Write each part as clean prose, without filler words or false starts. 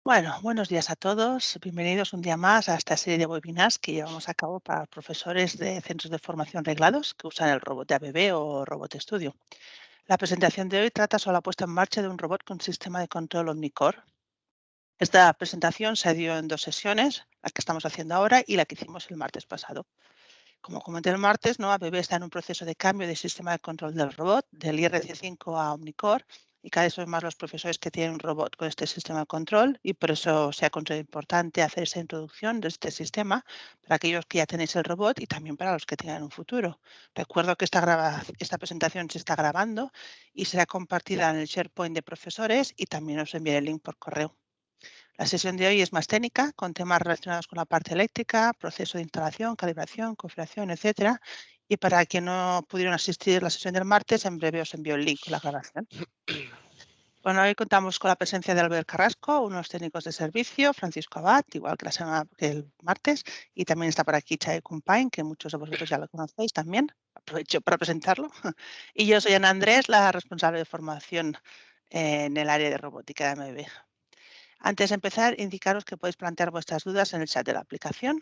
Bueno, buenos días a todos. Bienvenidos un día más a esta serie de webinars que llevamos a cabo para profesores de centros de formación reglados que usan el robot de ABB o Robot Studio. La presentación de hoy trata sobre la puesta en marcha de un robot con sistema de control Omnicore. Esta presentación se dio en dos sesiones, la que estamos haciendo ahora y la que hicimos el martes pasado. Como comenté el martes, ¿no? ABB está en un proceso de cambio de sistema de control del robot, del IRC5 a Omnicore, y cada vez son más los profesores que tienen un robot con este sistema de control, y por eso se ha considerado importante hacer esa introducción de este sistema para aquellos que ya tenéis el robot y también para los que tengan un futuro. Recuerdo que esta presentación se está grabando y será compartida en el SharePoint de profesores y también os enviaré el link por correo. La sesión de hoy es más técnica, con temas relacionados con la parte eléctrica, proceso de instalación, calibración, configuración, etcétera. Y para quien no pudieron asistir a la sesión del martes, en breve os envío el link con la grabación. Bueno, hoy contamos con la presencia de Albert Carrasco, unos técnicos de servicio, Francisco Abad, igual que que el martes, y también está por aquí Chae Kumpain, que muchos de vosotros ya lo conocéis también. Aprovecho para presentarlo. Y yo soy Ana Andrés, la responsable de formación en el área de robótica de AMB. Antes de empezar, indicaros que podéis plantear vuestras dudas en el chat de la aplicación.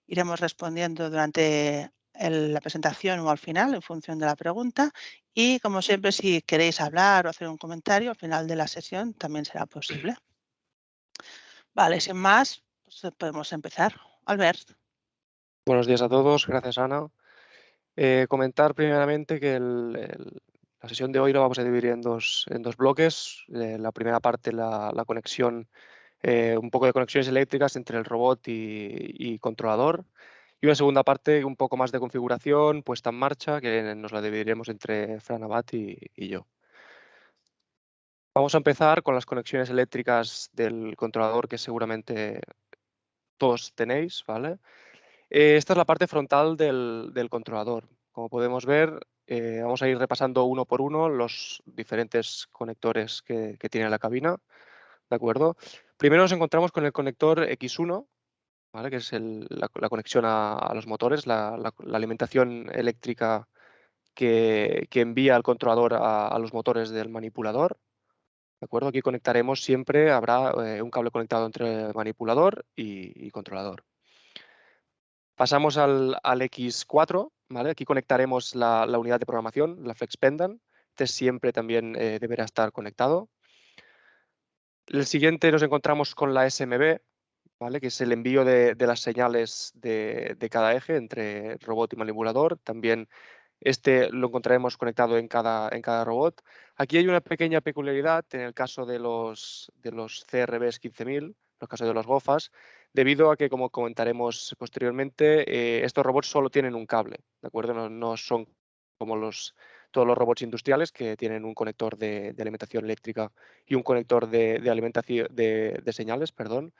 Iremos respondiendo durante la presentación o al final, en función de la pregunta. Y, como siempre, si queréis hablar o hacer un comentario al final de la sesión, también será posible. Vale, sin más, pues podemos empezar. Albert. Buenos días a todos, gracias Ana. Comentar primeramente que la sesión de hoy la vamos a dividir en dos bloques. La primera parte, la conexión, un poco de conexiones eléctricas entre el robot y controlador. Y una segunda parte, un poco más de configuración, puesta en marcha, que nos la dividiremos entre Fran Abad y yo. Vamos a empezar con las conexiones eléctricas del controlador que seguramente todos tenéis, ¿vale? Esta es la parte frontal del controlador. Como podemos ver, vamos a ir repasando uno por uno los diferentes conectores que tiene la cabina, ¿de acuerdo? Primero nos encontramos con el conector X1, ¿vale? Que es la conexión a los motores, la alimentación eléctrica que envía el controlador a los motores del manipulador, ¿de acuerdo? Aquí conectaremos siempre, habrá un cable conectado entre manipulador y controlador. Pasamos al X4, ¿vale? Aquí conectaremos la unidad de programación, la Flex Pendant. Este siempre también deberá estar conectado. El siguiente nos encontramos con la SMB, ¿vale? Que es el envío de las señales de cada eje entre robot y manipulador. También este lo encontraremos conectado en cada robot. Aquí hay una pequeña peculiaridad en el caso de los CRBs 15000, en el caso de los GOFAS, debido a que, como comentaremos posteriormente, estos robots solo tienen un cable, ¿de acuerdo? No son como todos los robots industriales que tienen un conector de alimentación eléctrica y un conector de alimentación de señales, perdón.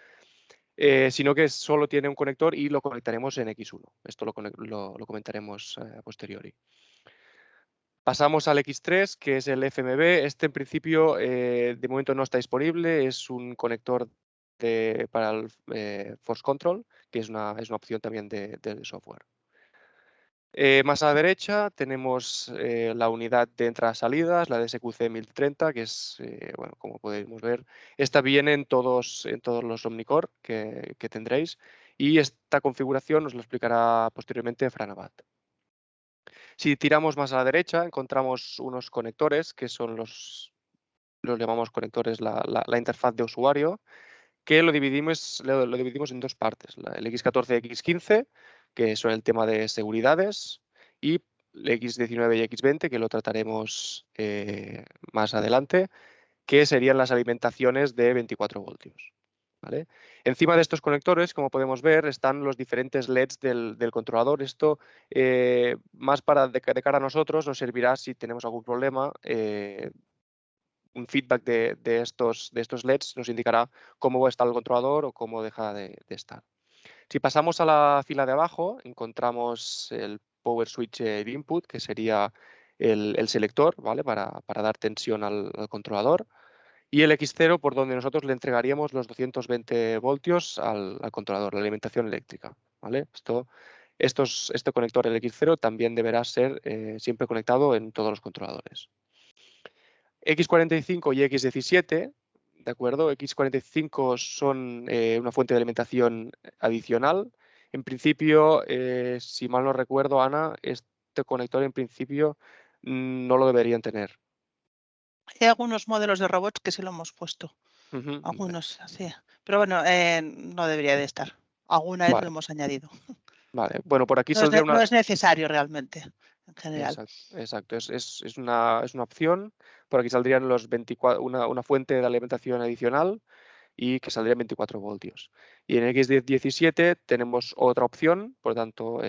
Sino que solo tiene un conector y lo conectaremos en X1. Esto lo comentaremos a posteriori. Pasamos al X3, que es el FMB. Este en principio de momento no está disponible, es un conector para el Force Control, que es una opción también de software. Más a la derecha tenemos la unidad de entradas-salidas, la DSQC 1030, que es, bueno, como podemos ver, esta viene en todos los Omnicore que tendréis, y esta configuración nos lo explicará posteriormente Fran Abad. Si tiramos más a la derecha, encontramos unos conectores que son los llamamos conectores, la interfaz de usuario, que lo dividimos en dos partes, el X14 y X15, que son el tema de seguridades, y el X19 y X20, que lo trataremos más adelante, que serían las alimentaciones de 24 voltios. ¿Vale? Encima de estos conectores, como podemos ver, están los diferentes LEDs del controlador. Esto, más de cara a nosotros, nos servirá si tenemos algún problema. Un feedback de estos LEDs nos indicará cómo está el controlador o cómo deja de estar. Si pasamos a la fila de abajo, encontramos el Power Switch Input, que sería el selector, ¿vale? Para dar tensión al controlador. Y el X0, por donde nosotros le entregaríamos los 220 voltios al controlador, la alimentación eléctrica, ¿vale? Este conector, el X0, también deberá ser siempre conectado en todos los controladores. X45 y X17 ¿de acuerdo? X45 son una fuente de alimentación adicional. En principio, si mal no recuerdo, Ana, este conector en principio no lo deberían tener. Hay algunos modelos de robots que sí lo hemos puesto, Ujú, vale, algunos así, pero bueno, no debería de estar. Alguna vez lo vale, hemos añadido. vale. Bueno, por aquí No es, saldría no una... es necesario realmente, en general. Exacto, exacto. Es una opción. Por aquí saldrían los 24, una fuente de alimentación adicional y que saldría en 24 voltios. Y en X17 tenemos otra opción, por lo tanto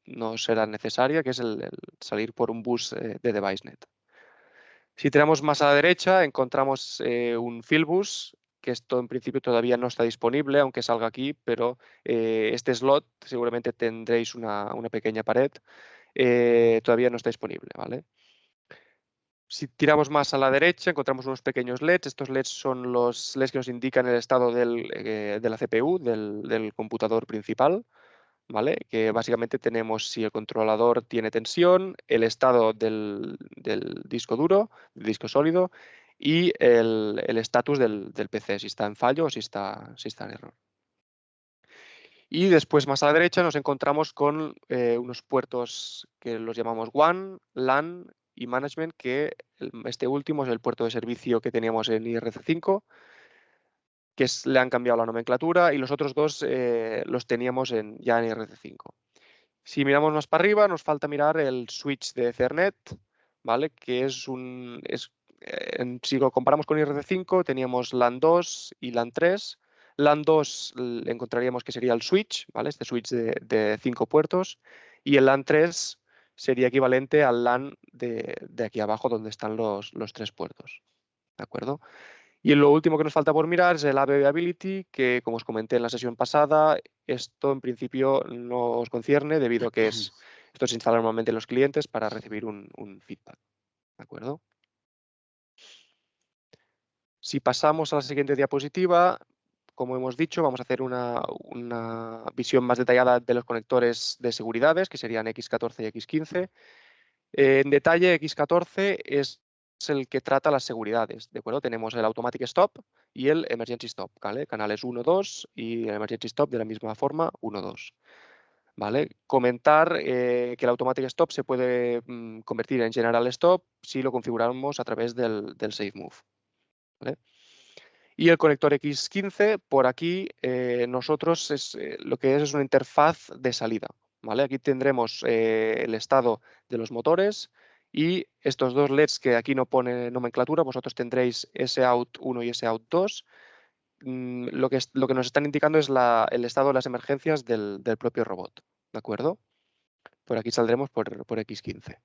no será necesaria, que es el salir por un bus de DeviceNet. Si tiramos más a la derecha, encontramos un Fieldbus, que esto en principio todavía no está disponible, aunque salga aquí, pero este slot seguramente tendréis una pequeña pared, todavía no está disponible, ¿vale? Si tiramos más a la derecha, encontramos unos pequeños LEDs. Estos LEDs son los LEDs que nos indican el estado de la CPU, del computador principal, ¿vale? Que básicamente tenemos si el controlador tiene tensión, el estado del disco duro, del disco sólido, y el estatus del PC, si está en fallo o si está en error. Y después, más a la derecha, nos encontramos con unos puertos que los llamamos WAN, LAN y Management, que este último es el puerto de servicio que teníamos en IRC5, le han cambiado la nomenclatura, y los otros dos los teníamos ya en IRC5. Si miramos más para arriba, nos falta mirar el switch de Ethernet, ¿vale? Que si lo comparamos con IRC5, teníamos LAN 2 y LAN 3. LAN 2 encontraríamos que sería el switch, ¿vale? Este switch de 5 puertos. Y el LAN 3 sería equivalente al LAN de aquí abajo, donde están los 3 puertos. ¿De acuerdo? Y lo último que nos falta por mirar es el AB Ability, que como os comenté en la sesión pasada, esto en principio no os concierne debido a que esto se instala normalmente en los clientes para recibir un feedback. ¿De acuerdo? Si pasamos a la siguiente diapositiva, como hemos dicho, vamos a hacer una visión más detallada de los conectores de seguridades, que serían X14 y X15. En detalle, X14 es el que trata las seguridades, ¿de acuerdo? Tenemos el Automatic Stop y el Emergency Stop, ¿vale? Canales 1, 2 y el Emergency Stop de la misma forma, 1, 2. ¿Vale? Comentar que el Automatic Stop se puede convertir en General Stop si lo configuramos a través del Safe Move, ¿vale? Y el conector X15, por aquí, nosotros lo que es una interfaz de salida, ¿vale? Aquí tendremos el estado de los motores y estos dos LEDs que aquí no pone nomenclatura, vosotros tendréis SOUT1 y SOUT2. Lo que nos están indicando es el estado de las emergencias del propio robot, ¿de acuerdo? Por aquí saldremos por X15.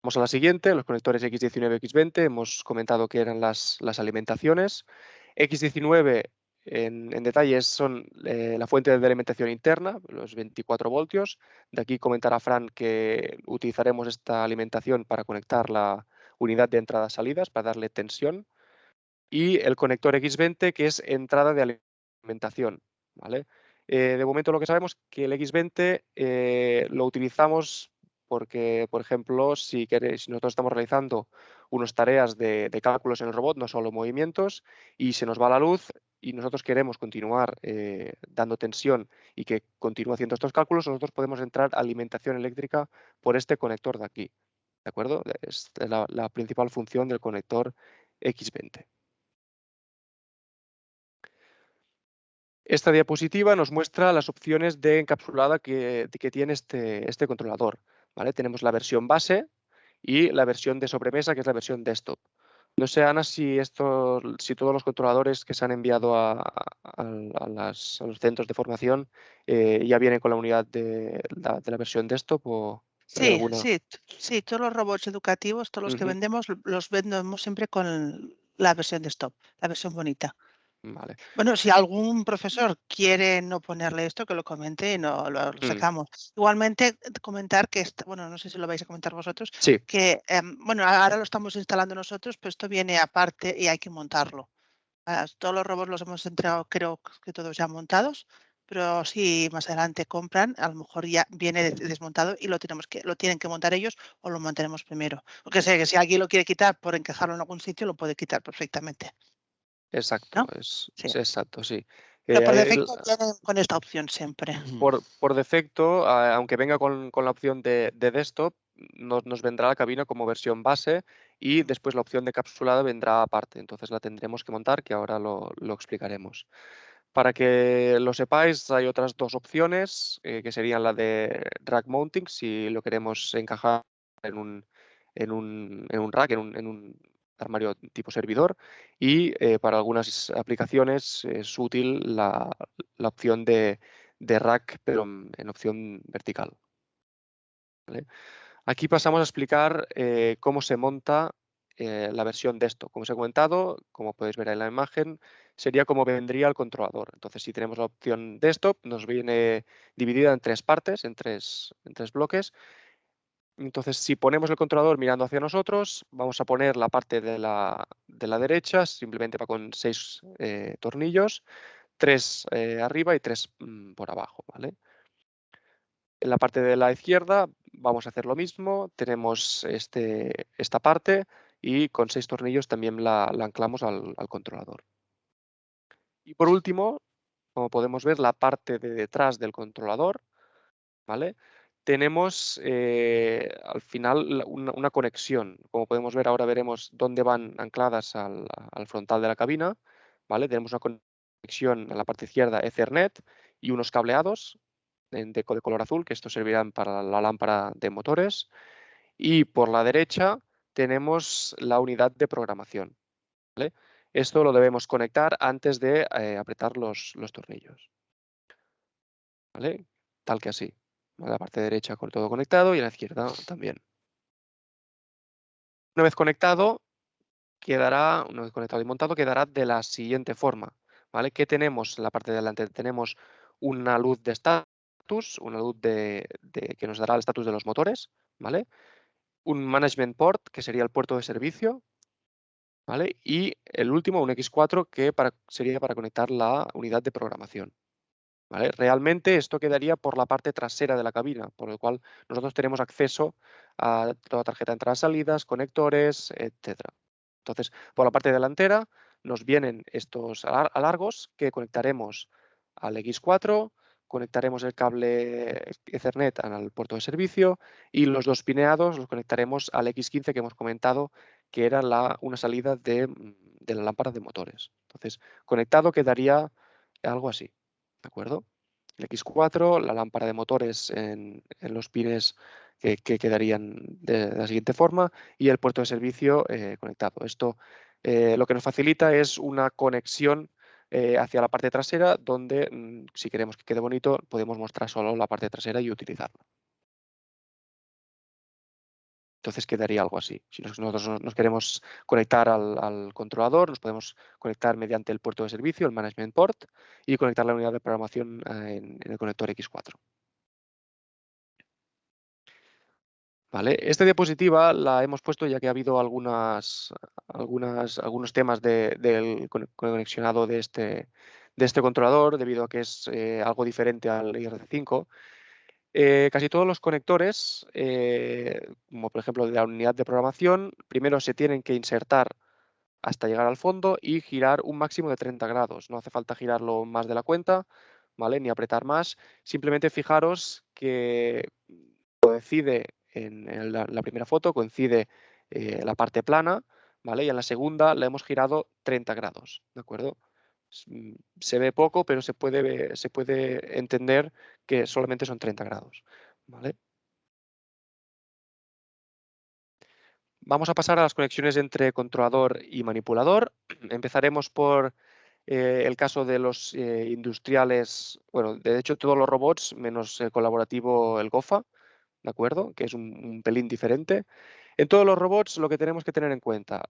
Vamos a la siguiente, los conectores X19 y X20. Hemos comentado que eran las alimentaciones. X19 en detalle son la fuente de alimentación interna, los 24 voltios. De aquí comentará Fran que utilizaremos esta alimentación para conectar la unidad de entradas-salidas, para darle tensión. Y el conector X20, que es entrada de alimentación, ¿vale? De momento lo que sabemos es que el X20 lo utilizamos porque, por ejemplo, si nosotros estamos realizando unas tareas de cálculos en el robot, no solo movimientos, y se nos va la luz y nosotros queremos continuar dando tensión y que continúe haciendo estos cálculos, nosotros podemos entrar a alimentación eléctrica por este conector de aquí, ¿de acuerdo? Es la principal función del conector X20. Esta diapositiva nos muestra las opciones de encapsulada que tiene este controlador, ¿vale? Tenemos la versión base y la versión de sobremesa, que es la versión desktop. No sé, Ana, si todos los controladores que se han enviado a los centros de formación ya vienen con la unidad de la versión desktop o hay Sí, alguna. sí, sí, todos los robots educativos, todos los que Ujú, vendemos, los vendemos siempre con la versión de stop, la versión bonita. vale. Bueno, si algún profesor quiere no ponerle esto, que lo comente y no lo Mm, sacamos. Igualmente, comentar que, bueno, no sé si lo vais a comentar vosotros, sí, que, bueno, ahora lo estamos instalando nosotros, pero esto viene aparte y hay que montarlo. Todos los robots los hemos entregado, creo que todos ya montados, pero si más adelante compran, a lo mejor ya viene desmontado y lo tienen que montar ellos o lo montaremos primero. Porque sé que si alguien lo quiere quitar por encajarlo en algún sitio, lo puede quitar perfectamente, Exacto, ¿no? Sí. es exacto, sí. Pero por Ahí defecto vienen con esta opción siempre. por defecto, aunque venga con la opción de desktop, nos vendrá la cabina como versión base y Mm. después la opción de capsulada vendrá aparte. Entonces la tendremos que montar, que ahora lo explicaremos. Para que lo sepáis, hay otras dos opciones, que serían la de rack mounting, si lo queremos encajar en un rack, en un armario tipo servidor, y para algunas aplicaciones es útil la opción de rack, pero en opción vertical. ¿Vale? Aquí pasamos a explicar cómo se monta la versión de esto. Como os he comentado, como podéis ver en la imagen, sería como vendría el controlador. Entonces, si tenemos la opción desktop, nos viene dividida en tres partes, en tres bloques. Entonces, si ponemos el controlador mirando hacia nosotros, vamos a poner la parte de la derecha, simplemente va con 6 tornillos, 3 arriba y 3 por abajo, ¿vale? En la parte de la izquierda vamos a hacer lo mismo, tenemos esta parte y con 6 tornillos también la anclamos al controlador. Y por último, como podemos ver, la parte de detrás del controlador, ¿vale? Tenemos al final una conexión. Como podemos ver, ahora veremos dónde van ancladas al frontal de la cabina, ¿vale? Tenemos una conexión en la parte izquierda Ethernet y unos cableados de color azul, que estos servirán para la lámpara de motores. Y por la derecha tenemos la unidad de programación, ¿vale? Esto lo debemos conectar antes de apretar los tornillos, ¿vale? Tal que así. La parte derecha con todo conectado y a la izquierda también. Una vez conectado, una vez conectado y montado, quedará de la siguiente forma, ¿vale? ¿Qué tenemos en la parte de delante? Tenemos una luz de estatus, una luz que nos dará el estatus de los motores, ¿vale? Un management port, que sería el puerto de servicio, ¿vale? Y el último, un X4, que sería para conectar la unidad de programación, ¿vale? Realmente esto quedaría por la parte trasera de la cabina, por lo cual nosotros tenemos acceso a toda tarjeta de entradas-salidas, conectores, etcétera. Entonces, por la parte delantera nos vienen estos alargos que conectaremos al X4, conectaremos el cable Ethernet al puerto de servicio y los dos pineados los conectaremos al X15 que hemos comentado que era una salida de la lámpara de motores. Entonces, conectado quedaría algo así, ¿de acuerdo? El X4, la lámpara de motores en los pines que quedarían de la siguiente forma y el puerto de servicio conectado. Esto lo que nos facilita es una conexión hacia la parte trasera donde si queremos que quede bonito podemos mostrar solo la parte trasera y utilizarla. Entonces quedaría algo así. Si nosotros nos queremos conectar al controlador, nos podemos conectar mediante el puerto de servicio, el management port, y conectar la unidad de programación en el conector X4. Vale, esta diapositiva la hemos puesto ya que ha habido algunos temas del conexionado de este controlador, debido a que es algo diferente al IRC5. Casi todos los conectores, como por ejemplo de la unidad de programación, primero se tienen que insertar hasta llegar al fondo y girar un máximo de 30 grados. No hace falta girarlo más de la cuenta, ¿vale? Ni apretar más. Simplemente fijaros que coincide en la primera foto, coincide la parte plana, ¿vale? Y en la segunda la hemos girado 30 grados, ¿de acuerdo? Se ve poco, pero se puede entender que solamente son 30 grados, ¿vale? Vamos a pasar a las conexiones entre controlador y manipulador. Empezaremos por el caso de los industriales, bueno, de hecho todos los robots, menos el colaborativo, el GOFA, ¿de acuerdo? Que es un pelín diferente. En todos los robots lo que tenemos que tener en cuenta,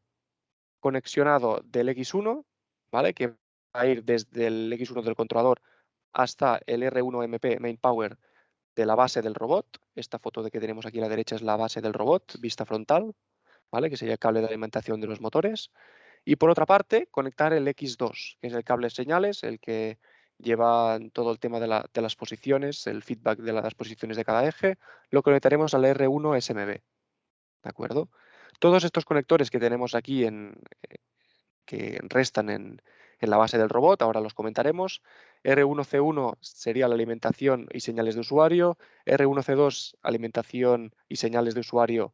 conexionado del X1, ¿vale? Que va a ir desde el X1 del controlador hasta el R1MP Main Power de la base del robot. Esta foto de que tenemos aquí a la derecha es la base del robot, vista frontal, ¿vale? Que sería el cable de alimentación de los motores. Y por otra parte, conectar el X2, que es el cable de señales, el que lleva todo el tema de las posiciones, el feedback de las posiciones de cada eje. Lo conectaremos al R1 SMB, ¿de acuerdo? Todos estos conectores que tenemos aquí que restan en la base del robot, ahora los comentaremos. R1C1 sería la alimentación y señales de usuario, R1C2 alimentación y señales de usuario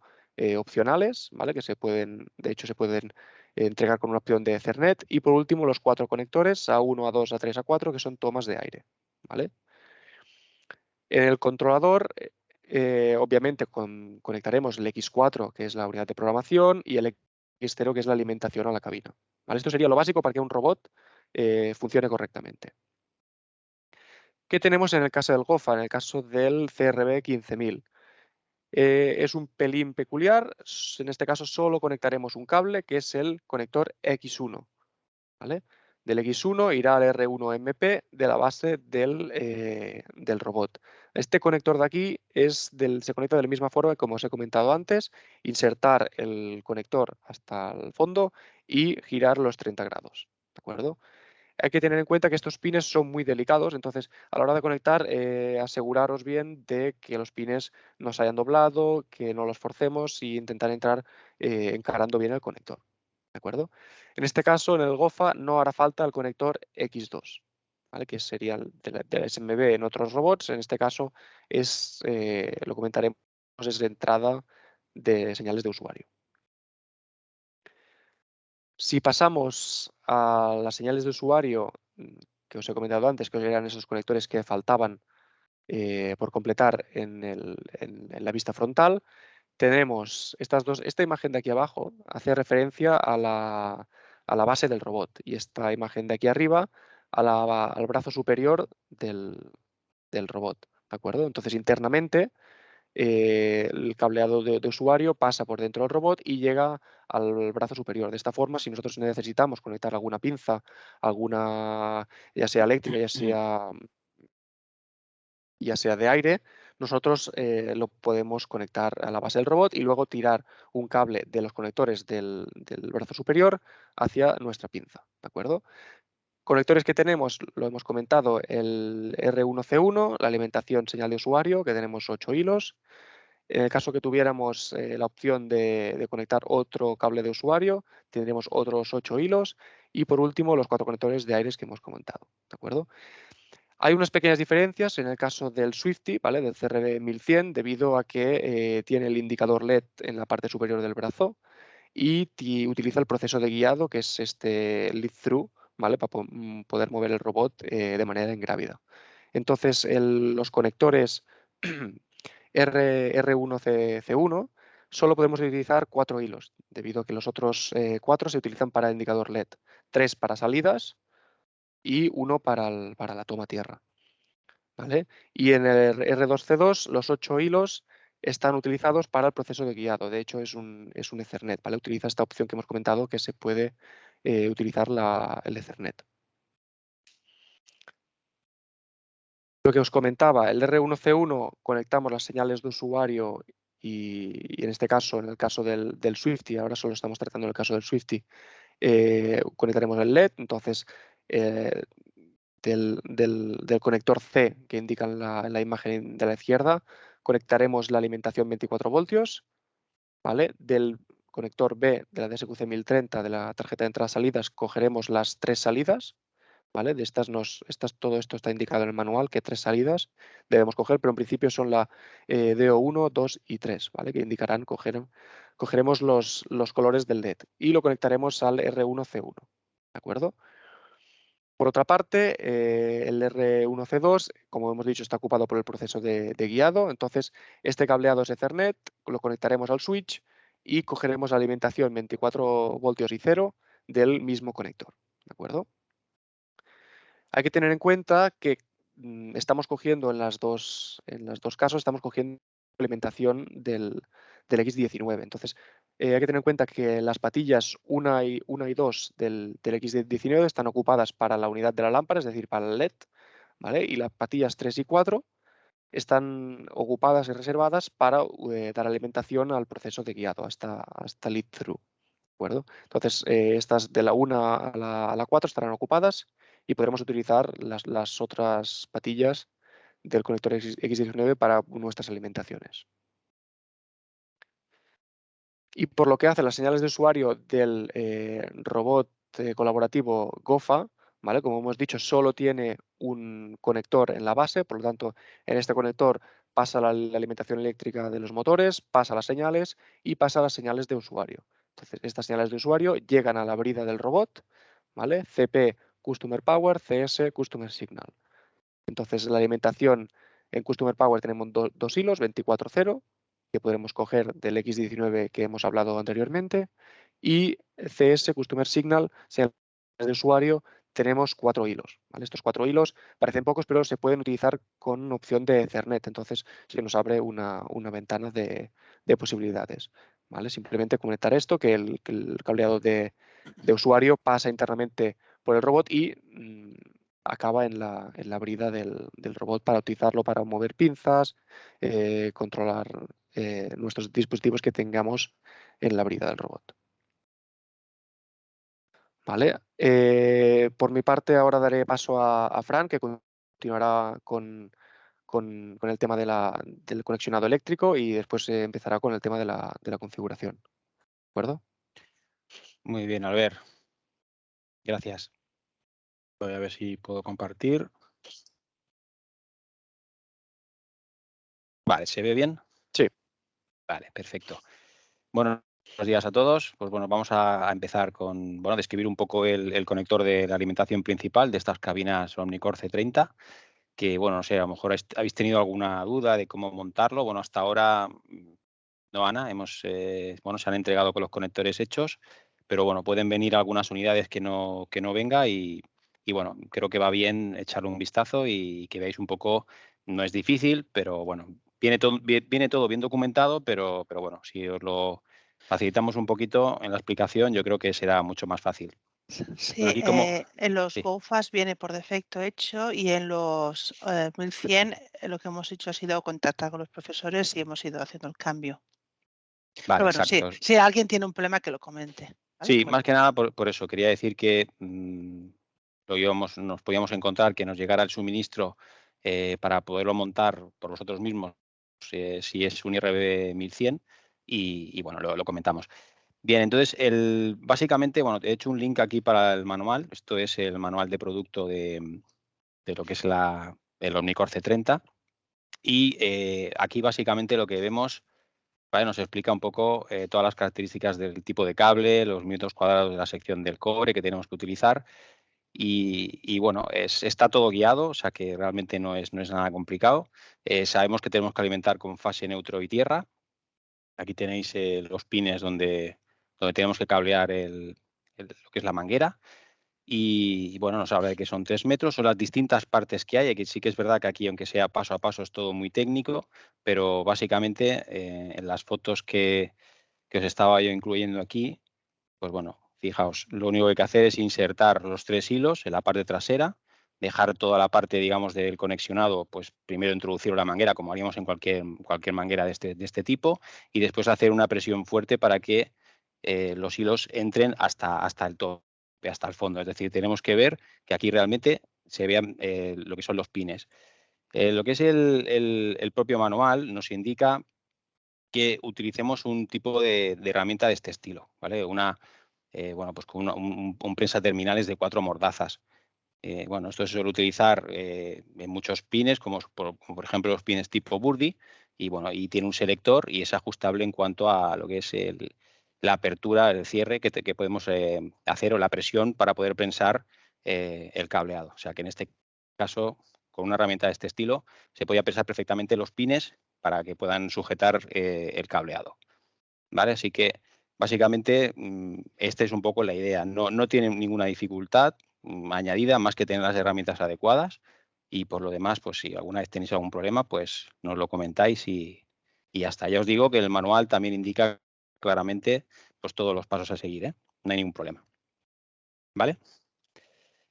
opcionales, ¿vale? Que de hecho se pueden entregar con una opción de Ethernet, y por último los 4 conectores A1, A2, A3, A4, que son tomas de aire, ¿vale? En el controlador, obviamente conectaremos el X4, que es la unidad de programación, y el X0, que es la alimentación a la cabina. ¿Vale? Esto sería lo básico para que un robot funcione correctamente. ¿Qué tenemos en el caso del GOFA? En el caso del CRB 15000. Es un pelín peculiar. En este caso solo conectaremos un cable, que es el conector X1. ¿Vale? Del X1 irá al R1MP de la base del robot. Este conector de aquí se conecta de la misma forma que como os he comentado antes, insertar el conector hasta el fondo y girar los 30 grados. ¿De acuerdo? Hay que tener en cuenta que estos pines son muy delicados, entonces a la hora de conectar, aseguraros bien de que los pines no se hayan doblado, que no los forcemos y intentar entrar encarando bien el conector. ¿De acuerdo? En este caso, en el GOFA no hará falta el conector X2, ¿vale? Que sería el del SMB en otros robots. En este caso lo comentaremos, es de entrada de señales de usuario. Si pasamos a las señales de usuario que os he comentado antes, que eran esos conectores que faltaban por completar en la vista frontal, tenemos esta imagen de aquí abajo hace referencia a la base del robot, y esta imagen de aquí arriba al brazo superior del robot, ¿de acuerdo? Entonces, internamente, el cableado de usuario pasa por dentro del robot y llega al brazo superior. De esta forma, si nosotros necesitamos conectar alguna pinza, ya sea eléctrica, ya sea de aire, nosotros lo podemos conectar a la base del robot y luego tirar un cable de los conectores del brazo superior hacia nuestra pinza, ¿de acuerdo? Conectores que tenemos, lo hemos comentado, el R1C1, la alimentación señal de usuario, que tenemos 8 hilos. En el caso que tuviéramos la opción de conectar otro cable de usuario, tendríamos otros 8 hilos. Y por último, los 4 conectores de aires que hemos comentado, ¿de acuerdo? Hay unas pequeñas diferencias en el caso del Swifty, ¿vale? Del CRB 1100, debido a que tiene el indicador LED en la parte superior del brazo y utiliza el proceso de guiado, que es este lead through, ¿vale? Para poder mover el robot de manera ingrávida. Entonces, los conectores R1C1 solo podemos utilizar 4 hilos, debido a que los otros 4 se utilizan para el indicador LED, 3 para salidas y uno para la toma tierra, ¿vale? Y en el R2C2 los 8 hilos están utilizados para el proceso de guiado. De hecho, es un Ethernet, ¿vale? Utiliza esta opción que hemos comentado, que se puede utilizar el Ethernet. Lo que os comentaba, el R1C1 conectamos las señales de usuario y en este caso, en el caso del Swifty, ahora solo estamos tratando el caso del Swifty, conectaremos el LED. Entonces, eh, del conector C que indica en la imagen de la izquierda, conectaremos la alimentación 24 voltios, ¿vale? Del conector B de la DSQC 1030 de la tarjeta de entradas-salidas cogeremos las 3 salidas, ¿vale? Todo esto está indicado en el manual, que 3 salidas debemos coger, pero en principio son la DO1, 2 y 3, ¿vale? Que indicarán, cogeremos los colores del LED y lo conectaremos al R1C1, ¿de acuerdo? Por otra parte, el R1C2, como hemos dicho, está ocupado por el proceso de guiado. Entonces, este cableado es Ethernet, lo conectaremos al switch y cogeremos la alimentación 24 voltios y 0 del mismo conector, ¿de acuerdo? Hay que tener en cuenta que estamos cogiendo en los dos casos, estamos cogiendo alimentación del X19. Entonces, hay que tener en cuenta que las patillas 1 y 2 del X19 están ocupadas para la unidad de la lámpara, es decir, para el LED, ¿vale? Y las patillas 3 y 4 están ocupadas y reservadas para dar alimentación al proceso de guiado, hasta lead through, ¿de acuerdo? Entonces, estas de la 1 a la 4 estarán ocupadas y podremos utilizar las otras patillas del conector X19 para nuestras alimentaciones. Y por lo que hace las señales de usuario del robot colaborativo GOFA, ¿vale? Como hemos dicho, solo tiene un conector en la base, por lo tanto, en este conector pasa la alimentación eléctrica de los motores, pasa las señales y pasa las señales de usuario. Entonces, estas señales de usuario llegan a la brida del robot, ¿vale? CP Customer Power, CS Customer Signal. Entonces, la alimentación en Customer Power tenemos dos hilos, 24.0, que podremos coger del X19 que hemos hablado anteriormente, y CS, Customer Signal, señales de usuario, tenemos 4 hilos. ¿Vale? Estos 4 hilos parecen pocos, pero se pueden utilizar con opción de Ethernet, entonces se nos abre una ventana de posibilidades. ¿Vale? Simplemente conectar esto, que el cableado de usuario pasa internamente por el robot y acaba en la brida del robot para utilizarlo para mover pinzas, controlar nuestros dispositivos que tengamos en la brida del robot. ¿Vale? Por mi parte, ahora daré paso a Fran, que continuará con el tema del conexionado eléctrico y después empezará con el tema de la configuración. ¿De acuerdo? Muy bien, Albert. Gracias. Voy a ver si puedo compartir. Vale, ¿se ve bien? Sí. Vale, perfecto. Bueno, buenos días a todos. Pues bueno, vamos a empezar con, bueno, describir un poco el conector de la alimentación principal de estas cabinas Omnicore C30, que, bueno, no sé, a lo mejor habéis tenido alguna duda de cómo montarlo. Bueno, hasta ahora, no, Ana, bueno, se han entregado con los conectores hechos, pero bueno, pueden venir algunas unidades que no venga y bueno, creo que va bien echarle un vistazo y que veáis un poco, no es difícil, pero bueno, viene todo bien documentado, pero bueno, si os lo facilitamos un poquito en la explicación, yo creo que será mucho más fácil. Bueno, Sí, aquí como... en los Sí, GoFast viene por defecto hecho y en los 1100 lo que hemos hecho ha sido contactar con los profesores y hemos ido haciendo el cambio. Pero vale, bueno, sí, exacto. si alguien tiene un problema que lo comente, ¿vale? Sí, más que nada por eso. Quería decir que nos podíamos encontrar que nos llegara el suministro para poderlo montar por nosotros mismos, si es un IRB 1100, y bueno, lo comentamos. Bien, entonces, básicamente, bueno, he hecho un link aquí para el manual. Esto es el manual de producto de lo que es el Omnicore C30. Y aquí básicamente lo que vemos, ¿vale? Nos explica un poco todas las características del tipo de cable, los metros cuadrados de la sección del cobre que tenemos que utilizar y bueno, está todo guiado, o sea que realmente no es nada complicado. Sabemos que tenemos que alimentar con fase neutro y tierra. Aquí tenéis los pines donde tenemos que cablear lo que es la manguera. Y bueno, nos habla de que son 3 metros, son las distintas partes que hay. Aquí sí que es verdad que aquí, aunque sea paso a paso, es todo muy técnico, pero básicamente en las fotos que os estaba yo incluyendo aquí, pues bueno, fijaos, lo único que hay que hacer es insertar los 3 hilos en la parte trasera, dejar toda la parte, digamos, del conexionado, pues primero introducir la manguera, como haríamos en cualquier manguera de este tipo, y después hacer una presión fuerte para que los hilos entren hasta el tope, hasta el fondo. Es decir, tenemos que ver que aquí realmente se vean lo que son los pines. Lo que es el propio manual nos indica que utilicemos un tipo de herramienta de este estilo, ¿vale? Bueno, pues con un prensa terminales de 4 mordazas. Bueno, esto se suele utilizar en muchos pines, como por ejemplo los pines tipo Burdi, y bueno, y tiene un selector y es ajustable en cuanto a lo que es la apertura, el cierre que podemos hacer o la presión para poder prensar el cableado. O sea que en este caso, con una herramienta de este estilo, se podía prensar perfectamente los pines para que puedan sujetar el cableado. ¿Vale? Así que básicamente esta es un poco la idea. No tiene ninguna dificultad añadida más que tener las herramientas adecuadas y por lo demás, pues si alguna vez tenéis algún problema, pues nos lo comentáis y ya está. Ya os digo que el manual también indica claramente pues todos los pasos a seguir, ¿eh? No hay ningún problema. ¿Vale?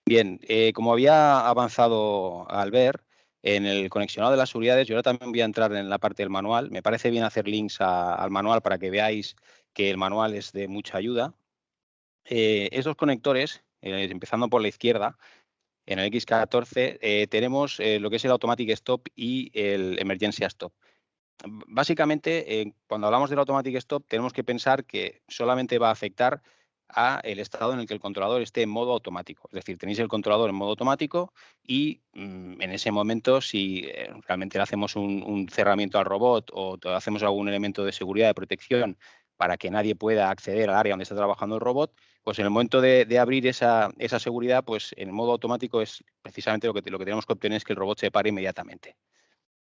Bien, como había avanzado al ver, en el conexionado de las seguridades, yo ahora también voy a entrar en la parte del manual. Me parece bien hacer links al manual para que veáis que el manual es de mucha ayuda. Esos conectores, empezando por la izquierda, en el X14 tenemos lo que es el Automatic Stop y el Emergency Stop. Básicamente, cuando hablamos del Automatic Stop, tenemos que pensar que solamente va a afectar a el estado en el que el controlador esté en modo automático. Es decir, tenéis el controlador en modo automático y en ese momento, si realmente le hacemos un cerramiento al robot o hacemos algún elemento de seguridad, de protección, para que nadie pueda acceder al área donde está trabajando el robot, pues en el momento de abrir esa seguridad, pues en modo automático es precisamente lo que tenemos que obtener es que el robot se pare inmediatamente.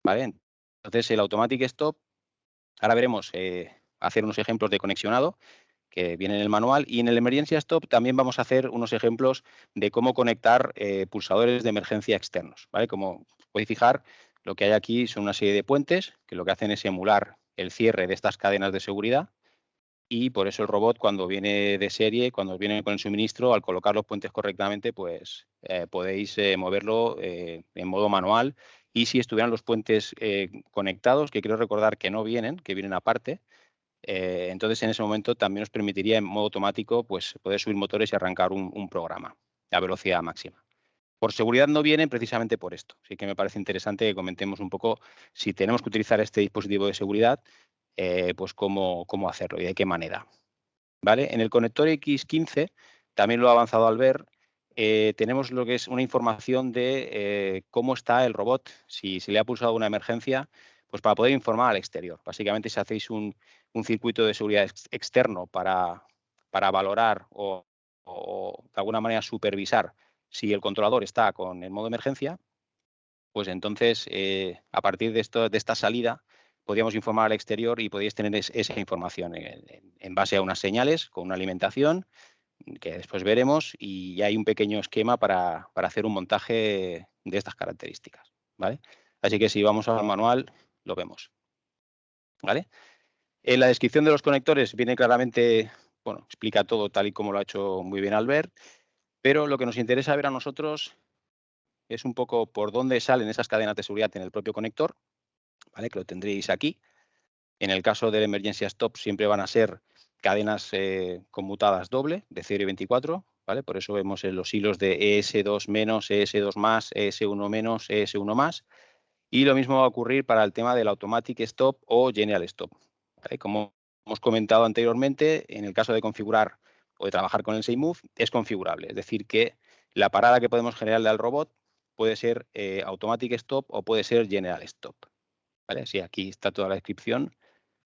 ¿Vale? Entonces, el Automatic Stop, ahora veremos hacer unos ejemplos de conexionado que viene en el manual, y en el Emergency Stop también vamos a hacer unos ejemplos de cómo conectar pulsadores de emergencia externos. ¿Vale? Como podéis fijar, lo que hay aquí son una serie de puentes que lo que hacen es emular el cierre de estas cadenas de seguridad, y por eso el robot, cuando viene de serie, cuando viene con el suministro, al colocar los puentes correctamente, pues podéis moverlo en modo manual. Y si estuvieran los puentes conectados, que quiero recordar que no vienen, que vienen aparte, entonces en ese momento también os permitiría en modo automático pues, poder subir motores y arrancar un programa a velocidad máxima. Por seguridad no vienen precisamente por esto. Así que me parece interesante que comentemos un poco si tenemos que utilizar este dispositivo de seguridad, pues cómo hacerlo y de qué manera. ¿Vale? En el conector X15, también lo he avanzado al ver, tenemos lo que es una información de cómo está el robot, si se le ha pulsado una emergencia, pues para poder informar al exterior. Básicamente, si hacéis un circuito de seguridad externo para valorar o de alguna manera supervisar si el controlador está con el modo emergencia, pues entonces, a partir de esta salida, podríamos informar al exterior y podéis tener esa información en base a unas señales con una alimentación que después veremos, y hay un pequeño esquema para hacer un montaje de estas características. ¿Vale? Así que si vamos al manual, lo vemos. ¿Vale? En la descripción de los conectores viene claramente, bueno, explica todo tal y como lo ha hecho muy bien Albert, pero lo que nos interesa ver a nosotros es un poco por dónde salen esas cadenas de seguridad en el propio conector, ¿vale? Que lo tendréis aquí. En el caso del Emergency Stop siempre van a ser cadenas conmutadas doble de 0 y 24, ¿vale? Por eso vemos en los hilos de ES2 menos, ES2 más, ES1 menos, ES1 más. Y lo mismo va a ocurrir para el tema del Automatic Stop o General Stop, ¿vale? Como hemos comentado anteriormente, en el caso de configurar o de trabajar con el SafeMove, es configurable. Es decir, que la parada que podemos generarle al robot puede ser Automatic Stop o puede ser General Stop. ¿Vale? Sí, aquí está toda la descripción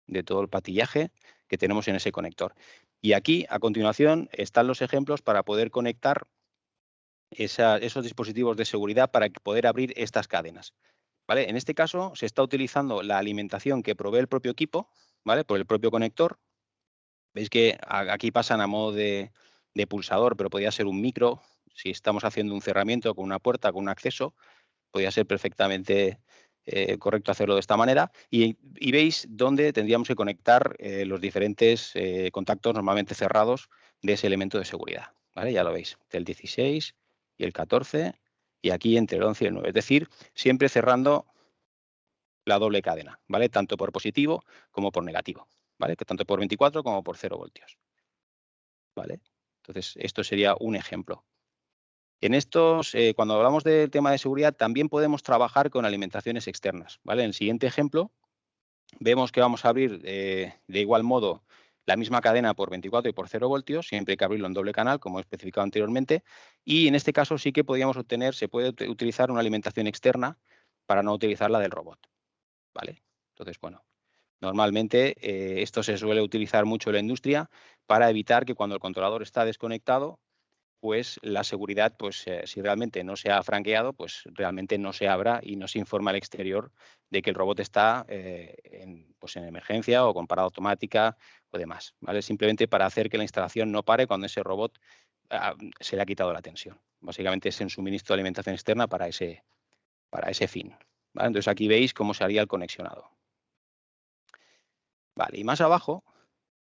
de todo el patillaje que tenemos en ese conector. Y aquí, a continuación, están los ejemplos para poder conectar esos dispositivos de seguridad para poder abrir estas cadenas. ¿Vale? En este caso, se está utilizando la alimentación que provee el propio equipo, ¿vale? Por el propio conector. Veis que aquí pasan a modo de pulsador, pero podría ser un micro. Si estamos haciendo un cerramiento con una puerta, con un acceso, podría ser perfectamente correcto hacerlo de esta manera. Y veis dónde tendríamos que conectar los diferentes contactos normalmente cerrados de ese elemento de seguridad. ¿Vale? Ya lo veis, el 16 y el 14, y aquí entre el 11 y el 9. Es decir, siempre cerrando la doble cadena, ¿vale? Tanto por positivo como por negativo, ¿vale? Que tanto por 24 como por 0 voltios, ¿vale? Entonces, esto sería un ejemplo. En estos, cuando hablamos del tema de seguridad, también podemos trabajar con alimentaciones externas, ¿vale? En el siguiente ejemplo, vemos que vamos a abrir de igual modo la misma cadena por 24 y por 0 voltios, siempre hay que abrirlo en doble canal, como he especificado anteriormente, y en este caso sí que podríamos obtener, se puede utilizar una alimentación externa para no utilizar la del robot, ¿vale? Entonces, bueno, normalmente esto se suele utilizar mucho en la industria para evitar que cuando el controlador está desconectado, pues la seguridad, pues si realmente no se ha franqueado, pues realmente no se abra y no se informa al exterior de que el robot está pues en emergencia o con parada automática o demás, ¿vale? Simplemente para hacer que la instalación no pare cuando ese robot se le ha quitado la tensión. Básicamente es un suministro de alimentación externa para ese fin, ¿vale? Entonces aquí veis cómo se haría el conexionado. Vale, y más abajo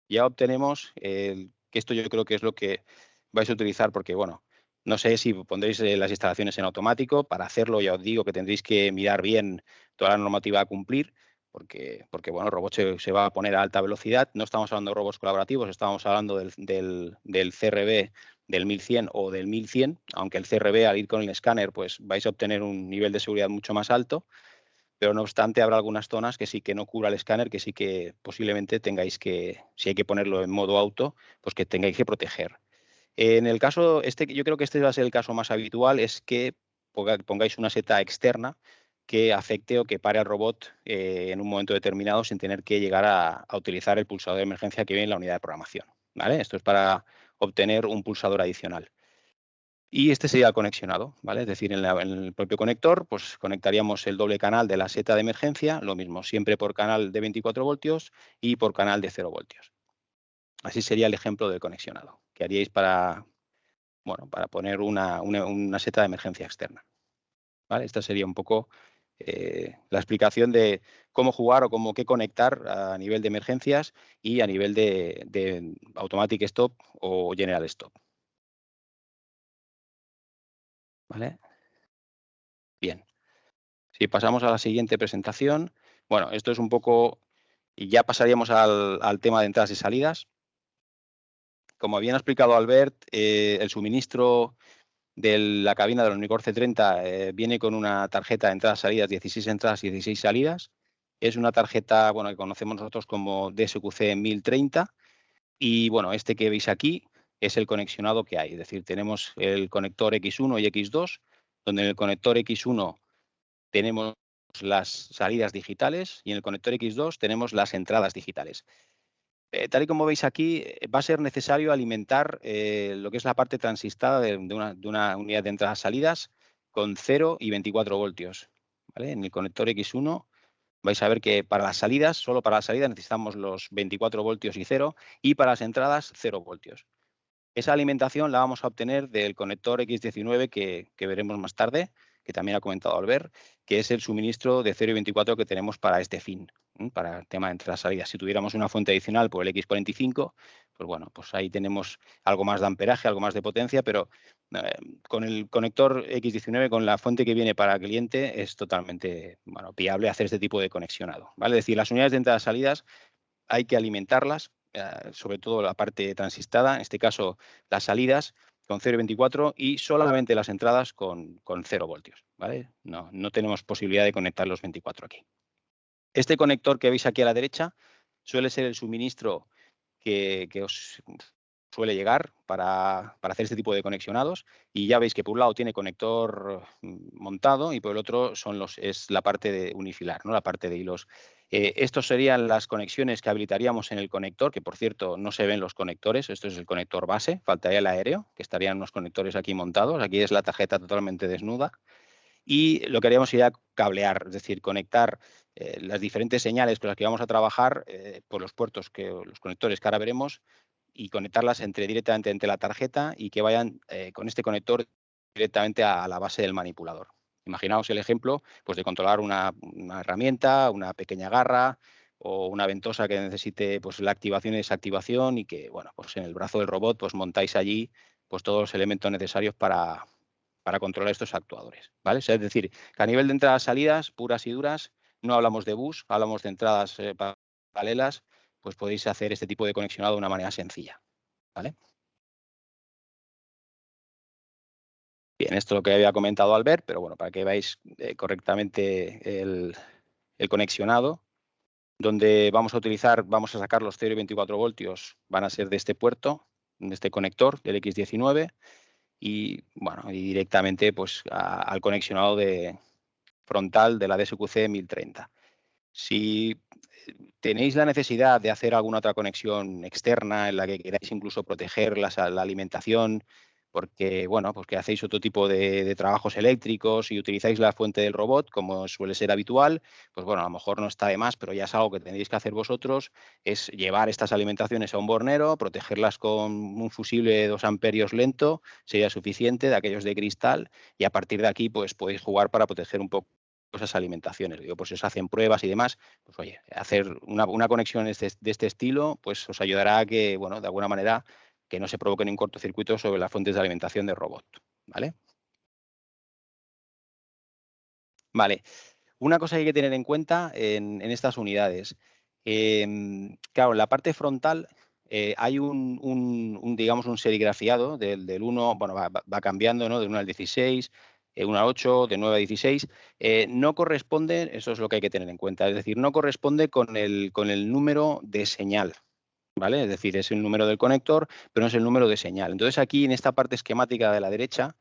ya obtenemos que esto yo creo que es lo que vais a utilizar porque, bueno, no sé si pondréis las instalaciones en automático. Para hacerlo ya os digo que tendréis que mirar bien toda la normativa a cumplir, porque bueno, el robot se va a poner a alta velocidad. No estamos hablando de robots colaborativos, estamos hablando del CRB del 1100 o del 1100, aunque el CRB al ir con el escáner pues vais a obtener un nivel de seguridad mucho más alto, pero no obstante habrá algunas zonas que sí que no cubra el escáner, que sí que posiblemente tengáis que, si hay que ponerlo en modo auto, pues que tengáis que proteger. En el caso, yo creo que este va a ser el caso más habitual, es que pongáis una seta externa que afecte o que pare al robot en un momento determinado sin tener que llegar a utilizar el pulsador de emergencia que viene en la unidad de programación. ¿Vale? Esto es para obtener un pulsador adicional. Y este sería el conexionado, ¿vale? Es decir, en el propio conector, pues conectaríamos el doble canal de la seta de emergencia, lo mismo, siempre por canal de 24 voltios y por canal de 0 voltios. Así sería el ejemplo del conexionado que haríais para poner una seta de emergencia externa. ¿Vale? Esta sería un poco la explicación de cómo jugar o qué conectar a nivel de emergencias y a nivel de automatic stop o general stop. ¿Vale? Bien. Si pasamos a la siguiente presentación, bueno, esto es un poco, y ya pasaríamos al tema de entradas y salidas. Como bien ha explicado Albert, el suministro de la cabina del Omnicore C30 viene con una tarjeta de entradas-salidas, 16 entradas y 16 salidas. Es una tarjeta que conocemos nosotros como DSQC 1030 y bueno, este que veis aquí es el conexionado que hay. Es decir, tenemos el conector X1 y X2, donde en el conector X1 tenemos las salidas digitales y en el conector X2 tenemos las entradas digitales. Tal y como veis aquí, va a ser necesario alimentar lo que es la parte transistada de una unidad de entradas-salidas con 0 y 24 voltios. ¿Vale? En el conector X1 vais a ver que para las salidas, solo para las salidas necesitamos los 24 voltios y 0 y para las entradas 0 voltios. Esa alimentación la vamos a obtener del conector X19 que veremos más tarde, que también ha comentado Albert, que es el suministro de 0 y 24 que tenemos para este fin, para el tema de entradas y salidas. Si tuviéramos una fuente adicional por el X45, pues bueno, pues ahí tenemos algo más de amperaje, algo más de potencia, pero con el conector X19, con la fuente que viene para el cliente, es totalmente viable hacer este tipo de conexionado. ¿Vale? Es decir, las unidades de entradas y salidas hay que alimentarlas, sobre todo la parte transistada, en este caso las salidas con 0,24 y solamente las entradas con 0 voltios. ¿Vale? No tenemos posibilidad de conectar los 24 aquí. Este conector que veis aquí a la derecha suele ser el suministro que os suele llegar para hacer este tipo de conexionados y ya veis que por un lado tiene conector montado y por el otro es la parte de unifilar, ¿no? La parte de hilos. Estos serían las conexiones que habilitaríamos en el conector, que por cierto no se ven los conectores, esto es el conector base, faltaría el aéreo, que estarían unos conectores aquí montados, aquí es la tarjeta totalmente desnuda. Y lo que haríamos sería cablear, es decir, conectar las diferentes señales con las que vamos a trabajar por los puertos, los conectores que ahora veremos, y conectarlas directamente entre la tarjeta y que vayan con este conector directamente a la base del manipulador. Imaginaos el ejemplo pues, de controlar una herramienta, una pequeña garra o una ventosa que necesite pues, la activación y desactivación y que bueno, pues en el brazo del robot pues, montáis allí pues, todos los elementos necesarios para controlar estos actuadores. ¿Vale? Es decir, que a nivel de entradas-salidas puras y duras, no hablamos de bus, hablamos de entradas paralelas, pues podéis hacer este tipo de conexionado de una manera sencilla. ¿Vale? Bien, esto es lo que había comentado Albert, pero bueno, para que veáis correctamente el conexionado, donde vamos a sacar los 0 y 24 voltios, van a ser de este puerto, de este conector del X19, y bueno, y directamente pues al conexionado frontal de la DSQC 1030. Si tenéis la necesidad de hacer alguna otra conexión externa en la que queráis incluso proteger la alimentación, porque bueno, pues que hacéis otro tipo de trabajos eléctricos y utilizáis la fuente del robot, como suele ser habitual, pues bueno, a lo mejor no está de más, pero ya es algo que tendréis que hacer vosotros, es llevar estas alimentaciones a un bornero, protegerlas con un fusible de 2 amperios lento, sería suficiente, de aquellos de cristal, y a partir de aquí pues podéis jugar para proteger un poco esas alimentaciones. Digo, pues si os hacen pruebas y demás, pues oye, hacer una conexión de este estilo, pues os ayudará a que, bueno, de alguna manera, que no se provoque un cortocircuito sobre las fuentes de alimentación del robot. ¿Vale? Vale. Una cosa que hay que tener en cuenta en estas unidades. Claro, en la parte frontal hay digamos, un serigrafiado del 1, bueno, va cambiando, ¿no? Del 1 al 16, 1 al 8, de 9 a 16. No corresponde, eso es lo que hay que tener en cuenta, es decir, no corresponde con el número de señal, ¿vale? Es decir, es el número del conector, pero no es el número de señal. Entonces aquí en esta parte esquemática de la derecha,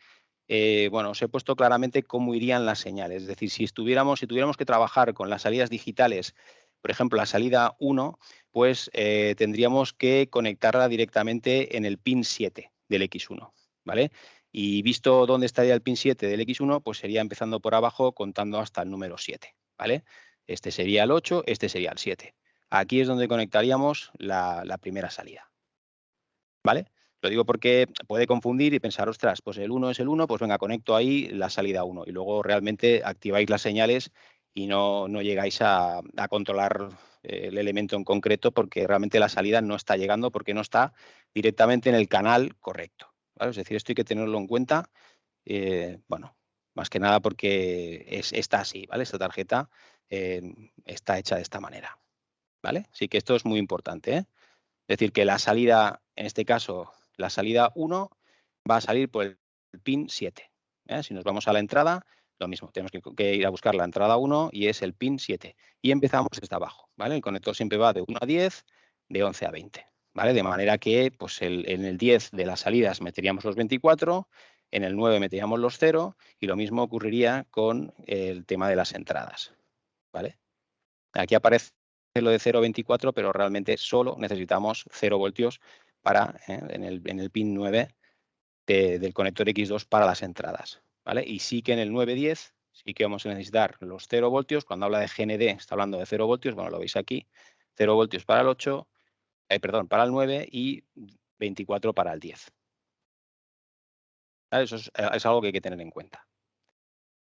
bueno, os he puesto claramente cómo irían las señales. Es decir, si tuviéramos que trabajar con las salidas digitales, por ejemplo, la salida 1, pues tendríamos que conectarla directamente en el pin 7 del X1, ¿vale? Y visto dónde estaría el pin 7 del X1, pues sería empezando por abajo contando hasta el número 7, ¿vale? Este sería el 8, este sería el 7. Aquí es donde conectaríamos la primera salida, ¿vale? Lo digo porque puede confundir y pensar, ostras, pues el 1 es el 1, pues venga, conecto ahí la salida 1 y luego realmente activáis las señales y no llegáis a controlar el elemento en concreto porque realmente la salida no está llegando porque no está directamente en el canal correcto, ¿vale? Es decir, esto hay que tenerlo en cuenta, bueno, más que nada porque está así, ¿vale? Esta tarjeta está hecha de esta manera, ¿vale? Así que esto es muy importante, ¿eh? Es decir, que la salida, en este caso, la salida 1 va a salir por el pin 7. Si nos vamos a la entrada, lo mismo, tenemos que ir a buscar la entrada 1 y es el pin 7. Y empezamos desde abajo, ¿vale? El conector siempre va de 1 a 10, de 11 a 20, ¿vale? De manera que pues en el 10 de las salidas meteríamos los 24, en el 9 meteríamos los 0 y lo mismo ocurriría con el tema de las entradas, ¿vale? Aquí aparece lo de 0,24, pero realmente solo necesitamos 0 voltios en el pin 9 del conector X2 para las entradas, ¿vale? Y sí que en el 910 sí que vamos a necesitar los 0 voltios. Cuando habla de GND está hablando de 0 voltios, bueno, lo veis aquí, 0 voltios para el 8, perdón, para el 9 y 24 para el 10. ¿Vale? Eso es algo que hay que tener en cuenta.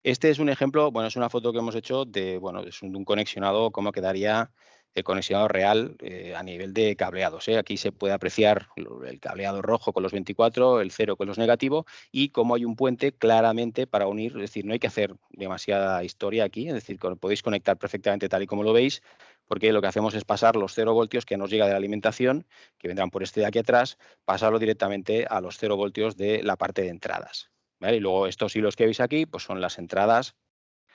Este es un ejemplo, bueno, es una foto que hemos hecho de, bueno, es un conexionado, cómo quedaría el conexionado real a nivel de cableados, ¿eh? Aquí se puede apreciar el cableado rojo con los 24, el 0 con los negativos y cómo hay un puente claramente para unir, es decir, no hay que hacer demasiada historia aquí, es decir, podéis conectar perfectamente tal y como lo veis, porque lo que hacemos es pasar los 0 voltios que nos llega de la alimentación, que vendrán por este de aquí atrás, pasarlo directamente a los 0 voltios de la parte de entradas. ¿Vale? Y luego estos hilos que veis aquí pues son las entradas,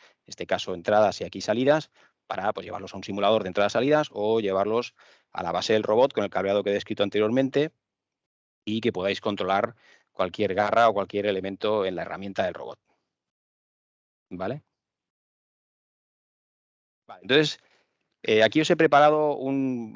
en este caso entradas y aquí salidas, para pues, llevarlos a un simulador de entradas-salidas o llevarlos a la base del robot con el cableado que he descrito anteriormente y que podáis controlar cualquier garra o cualquier elemento en la herramienta del robot. ¿Vale? Vale, entonces, aquí os he preparado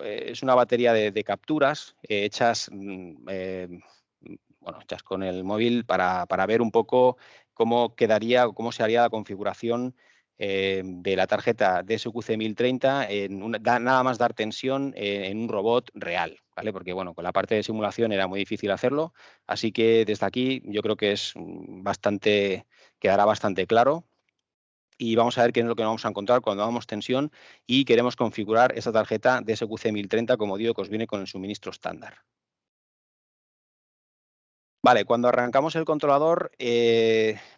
es una batería de capturas hechas, bueno, hechas con el móvil para ver un poco cómo quedaría o cómo se haría la configuración de la tarjeta DSQC 1030 nada más dar tensión en un robot real, ¿vale? Porque bueno, con la parte de simulación era muy difícil hacerlo, así que desde aquí yo creo que quedará bastante claro. Y vamos a ver qué es lo que vamos a encontrar cuando damos tensión y queremos configurar esta tarjeta DSQC 1030, como digo, que os viene con el suministro estándar. Vale, cuando arrancamos el controlador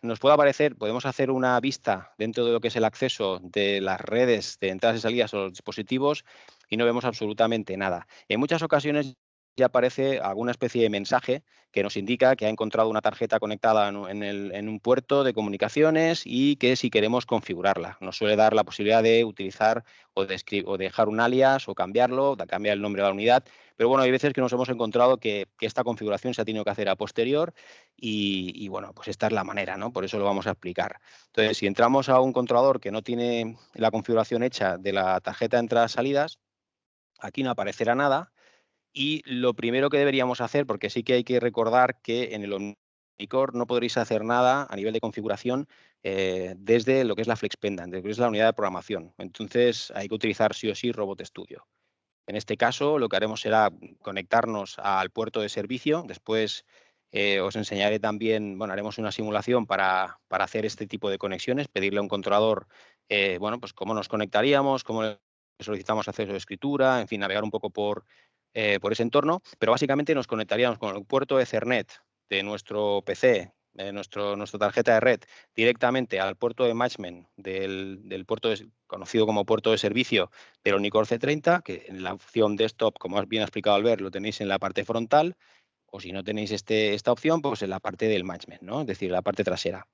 nos puede aparecer, podemos hacer una vista dentro de lo que es el acceso de las redes de entradas y salidas o los dispositivos y no vemos absolutamente nada. En muchas ocasiones ya aparece alguna especie de mensaje que nos indica que ha encontrado una tarjeta conectada en un puerto de comunicaciones y que si queremos configurarla. Nos suele dar la posibilidad de utilizar o dejar un alias o cambiarlo, cambiar el nombre de la unidad. Pero bueno, hay veces que nos hemos encontrado que esta configuración se ha tenido que hacer a posterior y bueno, pues esta es la manera, ¿no? Por eso lo vamos a explicar. Entonces, si entramos a un controlador que no tiene la configuración hecha de la tarjeta de entradas-salidas, aquí no aparecerá nada y lo primero que deberíamos hacer, porque sí que hay que recordar que en el Omnicore no podréis hacer nada a nivel de configuración desde lo que es la FlexPendant, desde lo que es la unidad de programación. Entonces, hay que utilizar sí o sí Robot Studio. En este caso, lo que haremos será conectarnos al puerto de servicio. Después os enseñaré también, bueno, haremos una simulación para hacer este tipo de conexiones, pedirle a un controlador, bueno, pues cómo nos conectaríamos, cómo le solicitamos acceso de escritura, en fin, navegar un poco por ese entorno. Pero básicamente nos conectaríamos con el puerto Ethernet de nuestro PC nuestra tarjeta de red directamente al puerto de matchment del puerto conocido como puerto de servicio del Unicore C30, que en la opción desktop, como bien ha explicado Albert, lo tenéis en la parte frontal, o si no tenéis esta opción, pues en la parte del matchment, ¿no? Es decir, la parte trasera.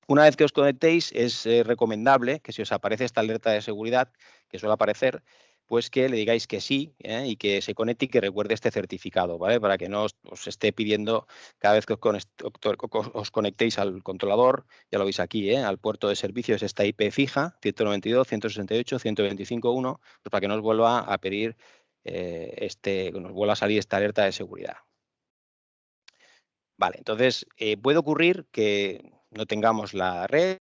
Una vez que os conectéis, es recomendable que si os aparece esta alerta de seguridad, que suele aparecer, pues que le digáis que sí, y que se conecte y que recuerde este certificado, ¿vale? Para que no os esté pidiendo cada vez que os conectéis al controlador, ya lo veis aquí, al puerto de servicio, es esta IP fija, 192, 168, 125.1, pues para que no os vuelva a pedir, nos vuelva a salir esta alerta de seguridad. Vale, entonces puede ocurrir que no tengamos la red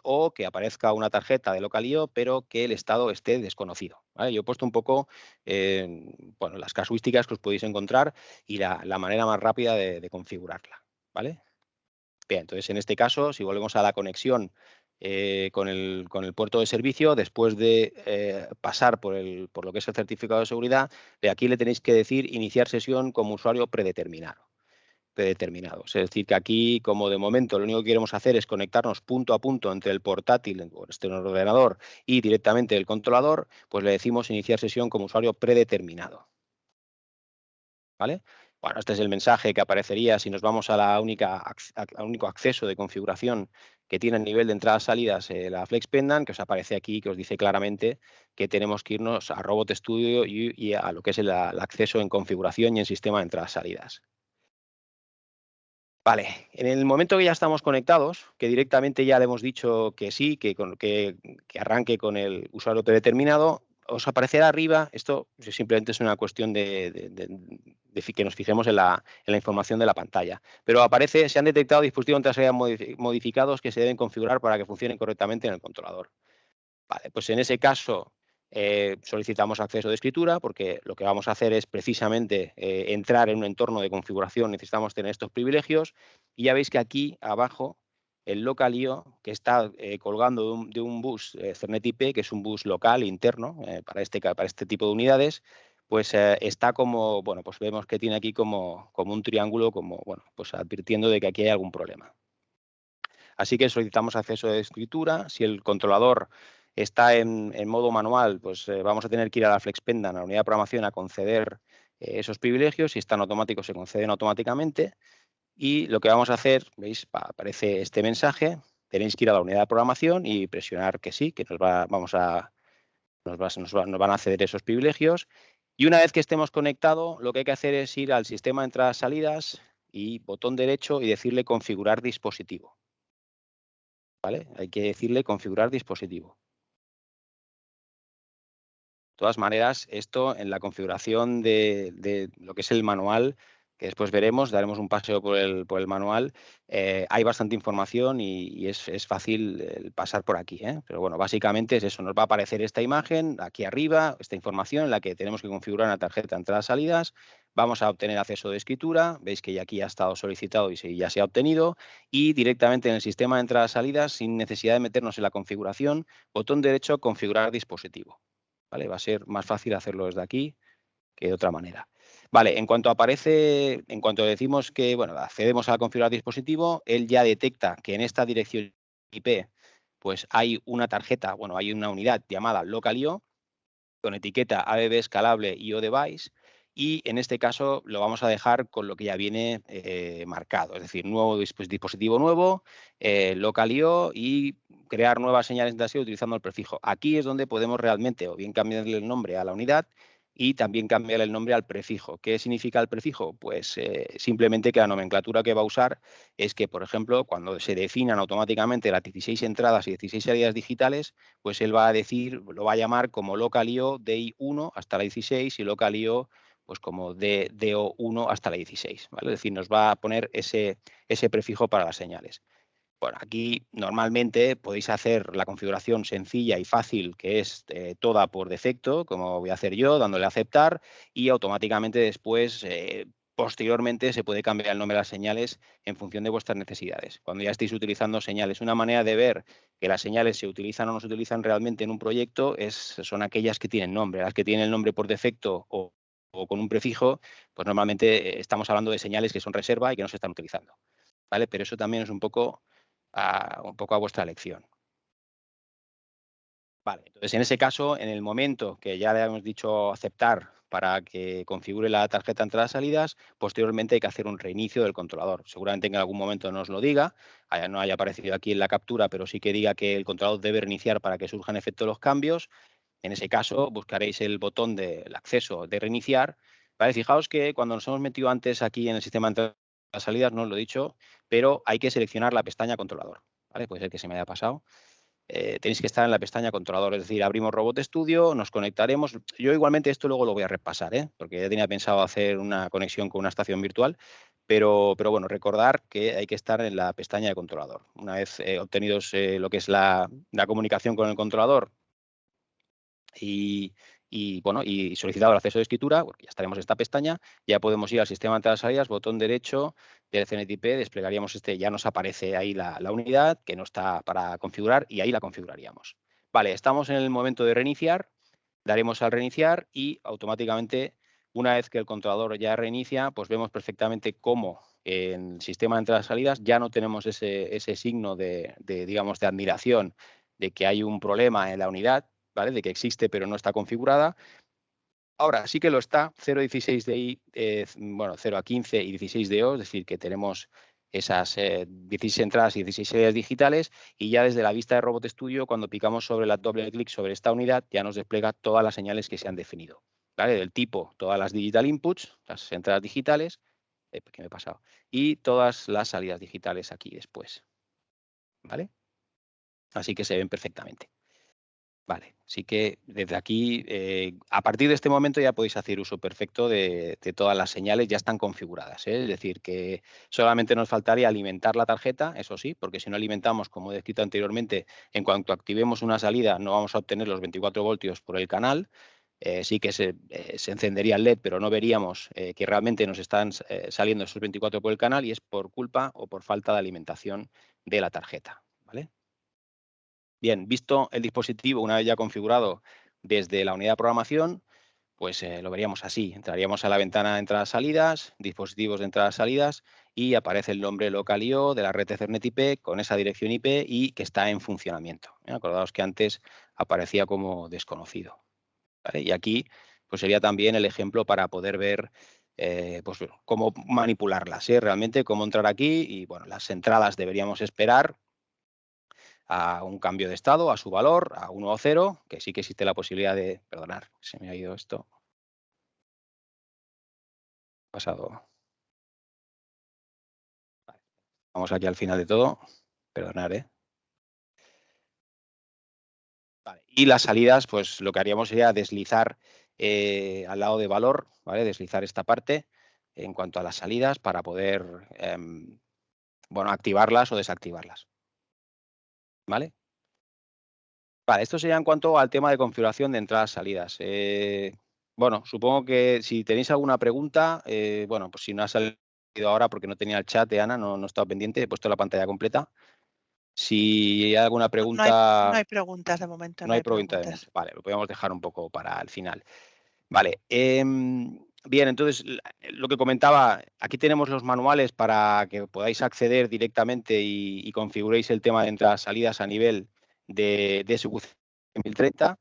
o que aparezca una tarjeta de local.io, pero que el estado esté desconocido, ¿vale? Yo he puesto un poco bueno, las casuísticas que os podéis encontrar y la manera más rápida de configurarla, ¿vale? Bien, entonces en este caso, si volvemos a la conexión con el puerto de servicio, después de pasar por lo que es el certificado de seguridad, de aquí le tenéis que decir iniciar sesión como usuario predeterminado. Es decir, que aquí, como de momento lo único que queremos hacer es conectarnos punto a punto entre el portátil, o este ordenador, y directamente el controlador, pues le decimos iniciar sesión como usuario predeterminado. ¿Vale? Bueno, este es el mensaje que aparecería si nos vamos a al único acceso de configuración que tiene a nivel de entradas-salidas la Flex Pendant, que os aparece aquí, que os dice claramente que tenemos que irnos a Robot Studio y a lo que es el acceso en configuración y en sistema de entradas-salidas. Vale, en el momento que ya estamos conectados, que directamente ya le hemos dicho que sí, que arranque con el usuario predeterminado, os aparecerá arriba, esto simplemente es una cuestión de que nos fijemos en la información de la pantalla, pero aparece, se han detectado dispositivos de salida modificados que se deben configurar para que funcionen correctamente en el controlador. Vale, pues en ese caso solicitamos acceso de escritura porque lo que vamos a hacer es precisamente entrar en un entorno de configuración, necesitamos tener estos privilegios y ya veis que aquí abajo el local.io que está colgando de un bus Cernet IP, que es un bus local interno para este tipo de unidades, pues está como, bueno, pues vemos que tiene aquí como un triángulo, como, bueno, pues advirtiendo de que aquí hay algún problema. Así que solicitamos acceso de escritura. Si el controlador está en modo manual, pues vamos a tener que ir a la Flex Pendant, a la unidad de programación, a conceder esos privilegios. Si están automáticos, se conceden automáticamente. Y lo que vamos a hacer, veis, aparece este mensaje. Tenéis que ir a la unidad de programación y presionar que sí, que nos van a ceder esos privilegios. Y una vez que estemos conectados, lo que hay que hacer es ir al sistema de entradas-salidas y botón derecho y decirle configurar dispositivo. ¿Vale? Hay que decirle configurar dispositivo. De todas maneras, esto en la configuración de lo que es el manual, que después veremos, daremos un paseo por el manual, hay bastante información y es fácil pasar por aquí, ¿eh? Pero bueno, básicamente es eso, nos va a aparecer esta imagen aquí arriba, esta información en la que tenemos que configurar una tarjeta de entradas-salidas, vamos a obtener acceso de escritura, veis que ya aquí ha estado solicitado y ya se ha obtenido, y directamente en el sistema de entradas-salidas, sin necesidad de meternos en la configuración, botón derecho, configurar dispositivo. ¿Vale? Va a ser más fácil hacerlo desde aquí que de otra manera. Vale, en cuanto decimos que, bueno, accedemos a configurar dispositivo, él ya detecta que en esta dirección IP pues hay una tarjeta, bueno, hay una unidad llamada local.io con etiqueta ABB escalable IO device y en este caso lo vamos a dejar con lo que ya viene marcado, es decir, nuevo dispositivo nuevo, local.io y crear nuevas señales de ASIO utilizando el prefijo. Aquí es donde podemos realmente o bien cambiarle el nombre a la unidad y también cambiar el nombre al prefijo. ¿Qué significa el prefijo? Pues simplemente que la nomenclatura que va a usar es que, por ejemplo, cuando se definan automáticamente las 16 entradas y 16 salidas digitales, pues él va a decir, lo va a llamar como local.io DI1 hasta la 16 y local.io pues como DO1 hasta la 16, ¿vale? Es decir, nos va a poner ese prefijo para las señales. Bueno, aquí normalmente podéis hacer la configuración sencilla y fácil, que es toda por defecto, como voy a hacer yo, dándole a aceptar, y automáticamente después, posteriormente, se puede cambiar el nombre de las señales en función de vuestras necesidades. Cuando ya estéis utilizando señales, una manera de ver que las señales se utilizan o no se utilizan realmente en un proyecto son aquellas que tienen nombre. Las que tienen el nombre por defecto o con un prefijo, pues normalmente estamos hablando de señales que son reserva y que no se están utilizando. ¿vale? Pero eso también es un poco a vuestra elección. Vale, entonces en ese caso, en el momento que ya le hemos dicho aceptar para que configure la tarjeta de entradas-salidas, posteriormente hay que hacer un reinicio del controlador. Seguramente en algún momento nos lo diga, no haya aparecido aquí en la captura, pero sí que diga que el controlador debe reiniciar para que surjan efecto los cambios. En ese caso, buscaréis el botón del acceso de reiniciar. ¿Vale? Fijaos que cuando nos hemos metido antes aquí en el sistema de entradas-salidas, no os lo he dicho, pero hay que seleccionar la pestaña controlador. ¿Vale? Puede ser que se me haya pasado. Tenéis que estar en la pestaña controlador, es decir, abrimos Robot Studio, nos conectaremos. Yo igualmente esto luego lo voy a repasar, porque ya tenía pensado hacer una conexión con una estación virtual, pero bueno, recordar que hay que estar en la pestaña de controlador. Una vez obtenidos lo que es la comunicación con el controlador bueno, y solicitado el acceso de escritura, porque ya estaremos en esta pestaña, ya podemos ir al sistema de entradas-salidas, botón derecho del CNTIP, desplegaríamos ya nos aparece ahí la unidad que no está para configurar y ahí la configuraríamos. Vale, estamos en el momento de reiniciar, daremos al reiniciar y automáticamente, una vez que el controlador ya reinicia, pues vemos perfectamente cómo en el sistema de entradas-salidas ya no tenemos ese signo digamos, de admiración de que hay un problema en la unidad, ¿vale? De que existe pero no está configurada. Ahora sí que lo está, 0.16 DI, bueno, 0 a 15 y 16 DO, es decir, que tenemos esas 16 entradas y 16 salidas digitales, y ya desde la vista de Robot Studio, cuando picamos sobre la doble clic sobre esta unidad, ya nos despliega todas las señales que se han definido, ¿vale? Del tipo, todas las digital inputs, las entradas digitales, ¿qué me he pasado? Y todas las salidas digitales aquí después, ¿vale? Así que se ven perfectamente. Vale, sí que desde aquí, a partir de este momento ya podéis hacer uso perfecto de todas las señales, ya están configuradas, ¿eh? Es decir, que solamente nos faltaría alimentar la tarjeta, eso sí, porque si no alimentamos, como he descrito anteriormente, en cuanto activemos una salida no vamos a obtener los 24 voltios por el canal. Sí que se encendería el LED, pero no veríamos que realmente nos están saliendo esos 24 por el canal, y es por culpa o por falta de alimentación de la tarjeta, ¿vale? Bien, visto el dispositivo una vez ya configurado desde la unidad de programación, pues lo veríamos así. Entraríamos a la ventana de entradas-salidas, dispositivos de entradas-salidas, y aparece el nombre local IO de la red Ethernet IP con esa dirección IP y que está en funcionamiento. Acordaos que antes aparecía como desconocido, ¿vale? Y aquí pues sería también el ejemplo para poder ver pues, cómo manipularlas, realmente cómo entrar aquí. Y bueno, las entradas deberíamos esperar a un cambio de estado, a su valor, a 1 o 0, que sí que existe la posibilidad de, perdonar, se me ha ido esto, pasado, vale. Vamos aquí al final de todo, perdonar, Vale. Y las salidas, pues lo que haríamos sería deslizar al lado de valor, ¿vale? Deslizar esta parte en cuanto a las salidas para poder, bueno, activarlas o desactivarlas, ¿vale? Vale, esto sería en cuanto al tema de configuración de entradas-salidas. Bueno, supongo que si tenéis alguna pregunta, bueno, pues si no ha salido ahora porque no tenía el chat de Ana, no he estado pendiente, he puesto la pantalla completa. Si hay alguna No pregunta, hay preguntas de momento, no no hay hay pregunta de preguntas. momento. Vale, lo podemos dejar un poco para el final. Vale, bien, entonces lo que comentaba, aquí tenemos los manuales para que podáis acceder directamente y configuréis el tema de entradas-salidas a nivel de SQC 1030.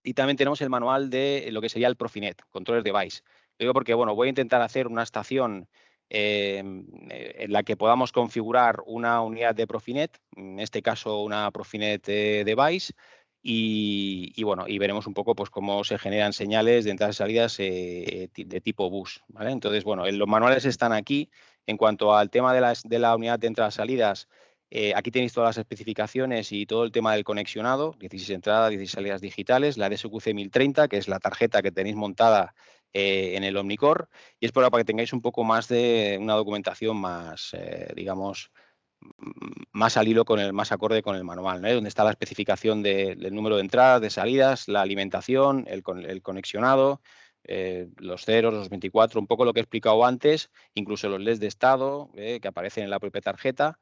Y también tenemos el manual de lo que sería el Profinet, Controller Device. Lo digo porque, bueno, voy a intentar hacer una estación en la que podamos configurar una unidad de Profinet, en este caso una Profinet Device, y bueno, y veremos un poco pues cómo se generan señales de entradas y salidas de tipo bus, ¿vale? Entonces, bueno, los manuales están aquí. En cuanto al tema de la unidad de entradas y salidas, aquí tenéis todas las especificaciones y todo el tema del conexionado, 16 entradas, 16 salidas digitales, la DSQC 1030, que es la tarjeta que tenéis montada en el Omnicore, y es para que tengáis un poco más de una documentación más, digamos, más al hilo más acorde con el manual, ¿no? Donde está la especificación del número de entradas, de salidas, la alimentación, el conexionado, los ceros, los 24, un poco lo que he explicado antes, incluso los LEDs de estado que aparecen en la propia tarjeta.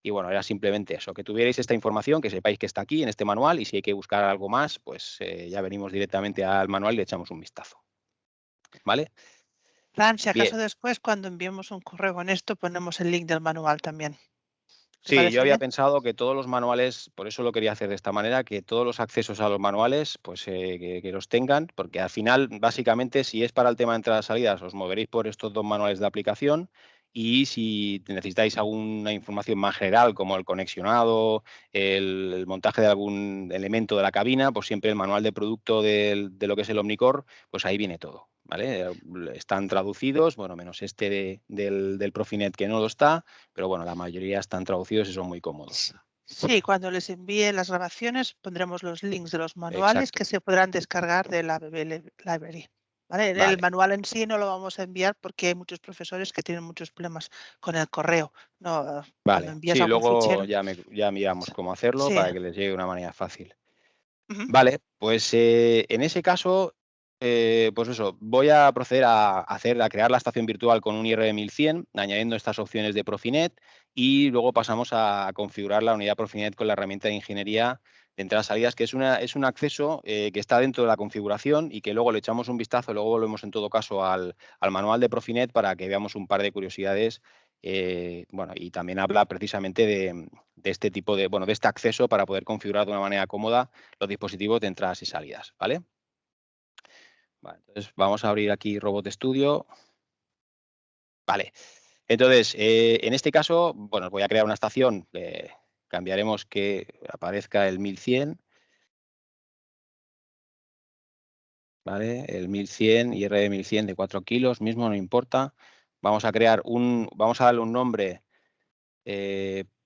Y bueno, era simplemente eso, que tuvierais esta información, que sepáis que está aquí en este manual, y si hay que buscar algo más, pues ya venimos directamente al manual y le echamos un vistazo. ¿Vale? Fran, si Bien, acaso después, cuando enviemos un correo con esto, ponemos el link del manual también. ¿Te sí, yo parece había bien? pensado que todos los manuales, por eso lo quería hacer de esta manera, que todos los accesos a los manuales, pues que los tengan, porque al final, básicamente, si es para el tema de entradas-salidas, os moveréis por estos dos manuales de aplicación y si necesitáis alguna información más general, como el conexionado, el montaje de algún elemento de la cabina, pues siempre el manual de producto de lo que es el Omnicore, pues ahí viene todo. ¿Vale? Están traducidos, bueno, menos este del Profinet que no lo está, pero bueno, la mayoría están traducidos y son muy cómodos. Sí, cuando les envíe las grabaciones pondremos los links de los manuales Exacto. que se podrán descargar de la BB Library. ¿Vale? El Vale, manual en sí no lo vamos a enviar porque hay muchos profesores que tienen muchos problemas con el correo. No, cuando vale. envías Sí, algún luego fichero. ya miramos cómo hacerlo Sí. para que les llegue de una manera fácil. Ujú. Vale, pues en ese caso, pues eso, voy a proceder a crear la estación virtual con un IRB 1100, añadiendo estas opciones de Profinet, y luego pasamos a configurar la unidad Profinet con la herramienta de ingeniería de entradas-salidas, que es un acceso que está dentro de la configuración y que luego le echamos un vistazo, luego volvemos en todo caso al manual de Profinet para que veamos un par de curiosidades. Bueno, y también habla precisamente de este tipo bueno, de este acceso para poder configurar de una manera cómoda los dispositivos de entradas y salidas, ¿vale? Vale, entonces vamos a abrir aquí Robot Studio. Vale, entonces en este caso, bueno, voy a crear una estación, cambiaremos que aparezca el 1100, ¿vale? El 1100, IRB 1100 de 4 kilos, mismo no importa. Vamos a vamos a darle un nombre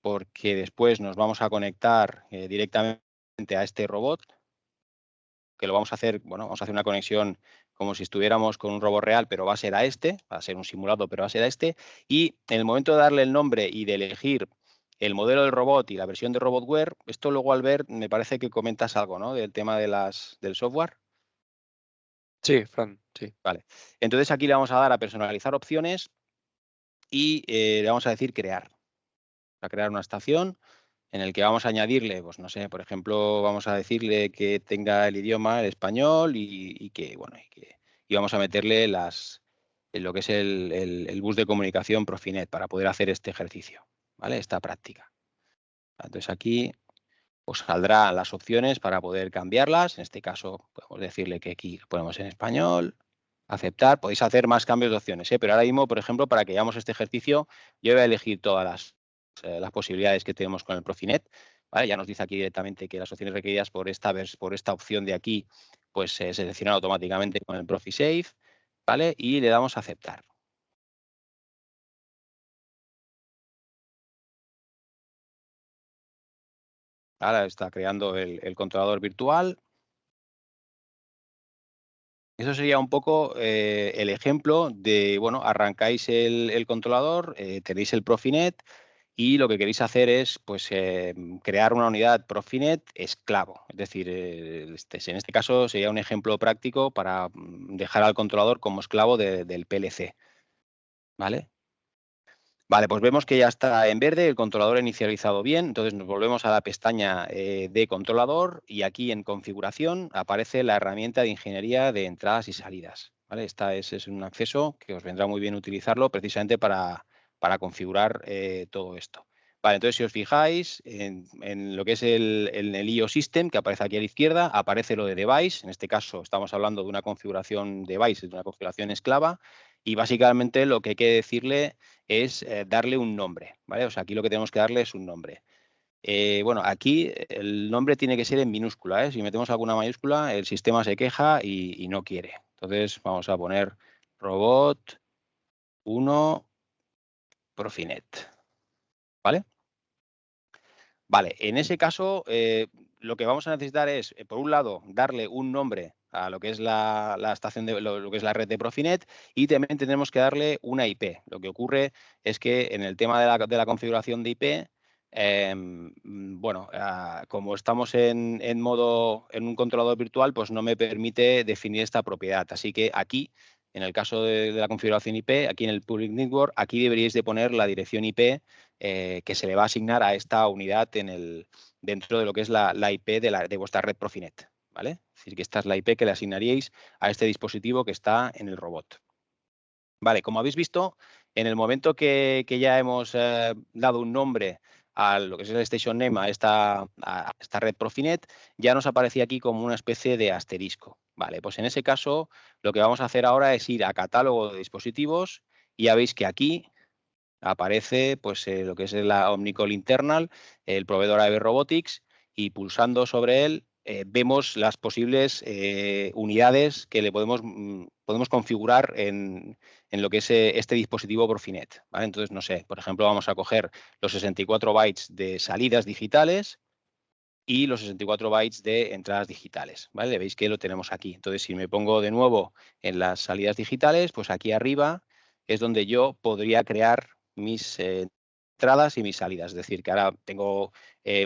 porque después nos vamos a conectar directamente a este robot, que lo vamos a hacer, bueno, vamos a hacer una conexión como si estuviéramos con un robot real, pero va a ser a este, va a ser un simulado, pero va a ser a este. Y en el momento de darle el nombre y de elegir el modelo del robot y la versión de Robotware, esto luego al ver me parece que comentas algo, ¿no? Del tema del software. Sí, Fran, sí. Vale. Entonces aquí le vamos a dar a personalizar opciones y le vamos a decir crear. A crear una estación en el que vamos a añadirle, pues no sé, por ejemplo, vamos a decirle que tenga el idioma el español y que, bueno, y vamos a meterle lo que es el bus de comunicación Profinet para poder hacer este ejercicio, ¿vale? Esta práctica. Entonces aquí os saldrán las opciones para poder cambiarlas. En este caso, podemos decirle que aquí lo ponemos en español, aceptar. Podéis hacer más cambios de opciones, ¿eh? Pero ahora mismo, por ejemplo, para que hagamos este ejercicio, yo voy a elegir todas las posibilidades que tenemos con el Profinet. ¿Vale? Ya nos dice aquí directamente que las opciones requeridas por esta opción de aquí, pues se seleccionan automáticamente con el ProfiSafe, ¿vale? Y le damos a aceptar. Ahora está creando el controlador virtual. Eso sería un poco el ejemplo de, bueno, arrancáis el controlador, tenéis el Profinet y lo que queréis hacer es, pues, crear una unidad Profinet esclavo. Es decir, en este caso sería un ejemplo práctico para dejar al controlador como esclavo del PLC, ¿vale? Vale, pues vemos que ya está en verde, el controlador ha inicializado bien, entonces nos volvemos a la pestaña de controlador y aquí en configuración aparece la herramienta de ingeniería de entradas y salidas. ¿Vale? Esta es un acceso que os vendrá muy bien utilizarlo precisamente para configurar todo esto. Vale, entonces si os fijáis en lo que es el IO System, que aparece aquí a la izquierda, aparece lo de device, en este caso estamos hablando de una configuración device, de una configuración esclava, y básicamente lo que hay que decirle es darle un nombre, ¿vale? O sea, aquí lo que tenemos que darle es un nombre. Bueno, aquí el nombre tiene que ser en minúscula, ¿eh? Si metemos alguna mayúscula, el sistema se queja y no quiere. Entonces vamos a poner robot 1 Profinet, ¿vale? Vale, en ese caso, lo que vamos a necesitar es, por un lado, darle un nombre a lo que es la estación de lo que es la red de Profinet y también tenemos que darle una IP. Lo que ocurre es que en el tema de la configuración de IP, bueno, como estamos en un controlador virtual, pues no me permite definir esta propiedad. Así que aquí, en el caso de la configuración IP, aquí en el Public Network, aquí deberíais de poner la dirección IP que se le va a asignar a esta unidad dentro de lo que es la IP de vuestra red Profinet, ¿vale? Es decir, que esta es la IP que le asignaríais a este dispositivo que está en el robot. Vale, como habéis visto, en el momento que ya hemos dado un nombre a lo que es el station name, a esta red Profinet, ya nos aparecía aquí como una especie de asterisco. Vale, pues en ese caso lo que vamos a hacer ahora es ir a catálogo de dispositivos y ya veis que aquí aparece pues, lo que es la Omnicall Internal, el proveedor ABB Robotics, y pulsando sobre él vemos las posibles unidades que le podemos configurar en lo que es este dispositivo Profinet. ¿Vale? Entonces, no sé, por ejemplo, vamos a coger los 64 bytes de salidas digitales y los 64 bytes de entradas digitales. ¿Vale? Veis que lo tenemos aquí. Entonces, si me pongo de nuevo en las salidas digitales, pues aquí arriba es donde yo podría crear mis entradas y mis salidas. Es decir, que ahora tengo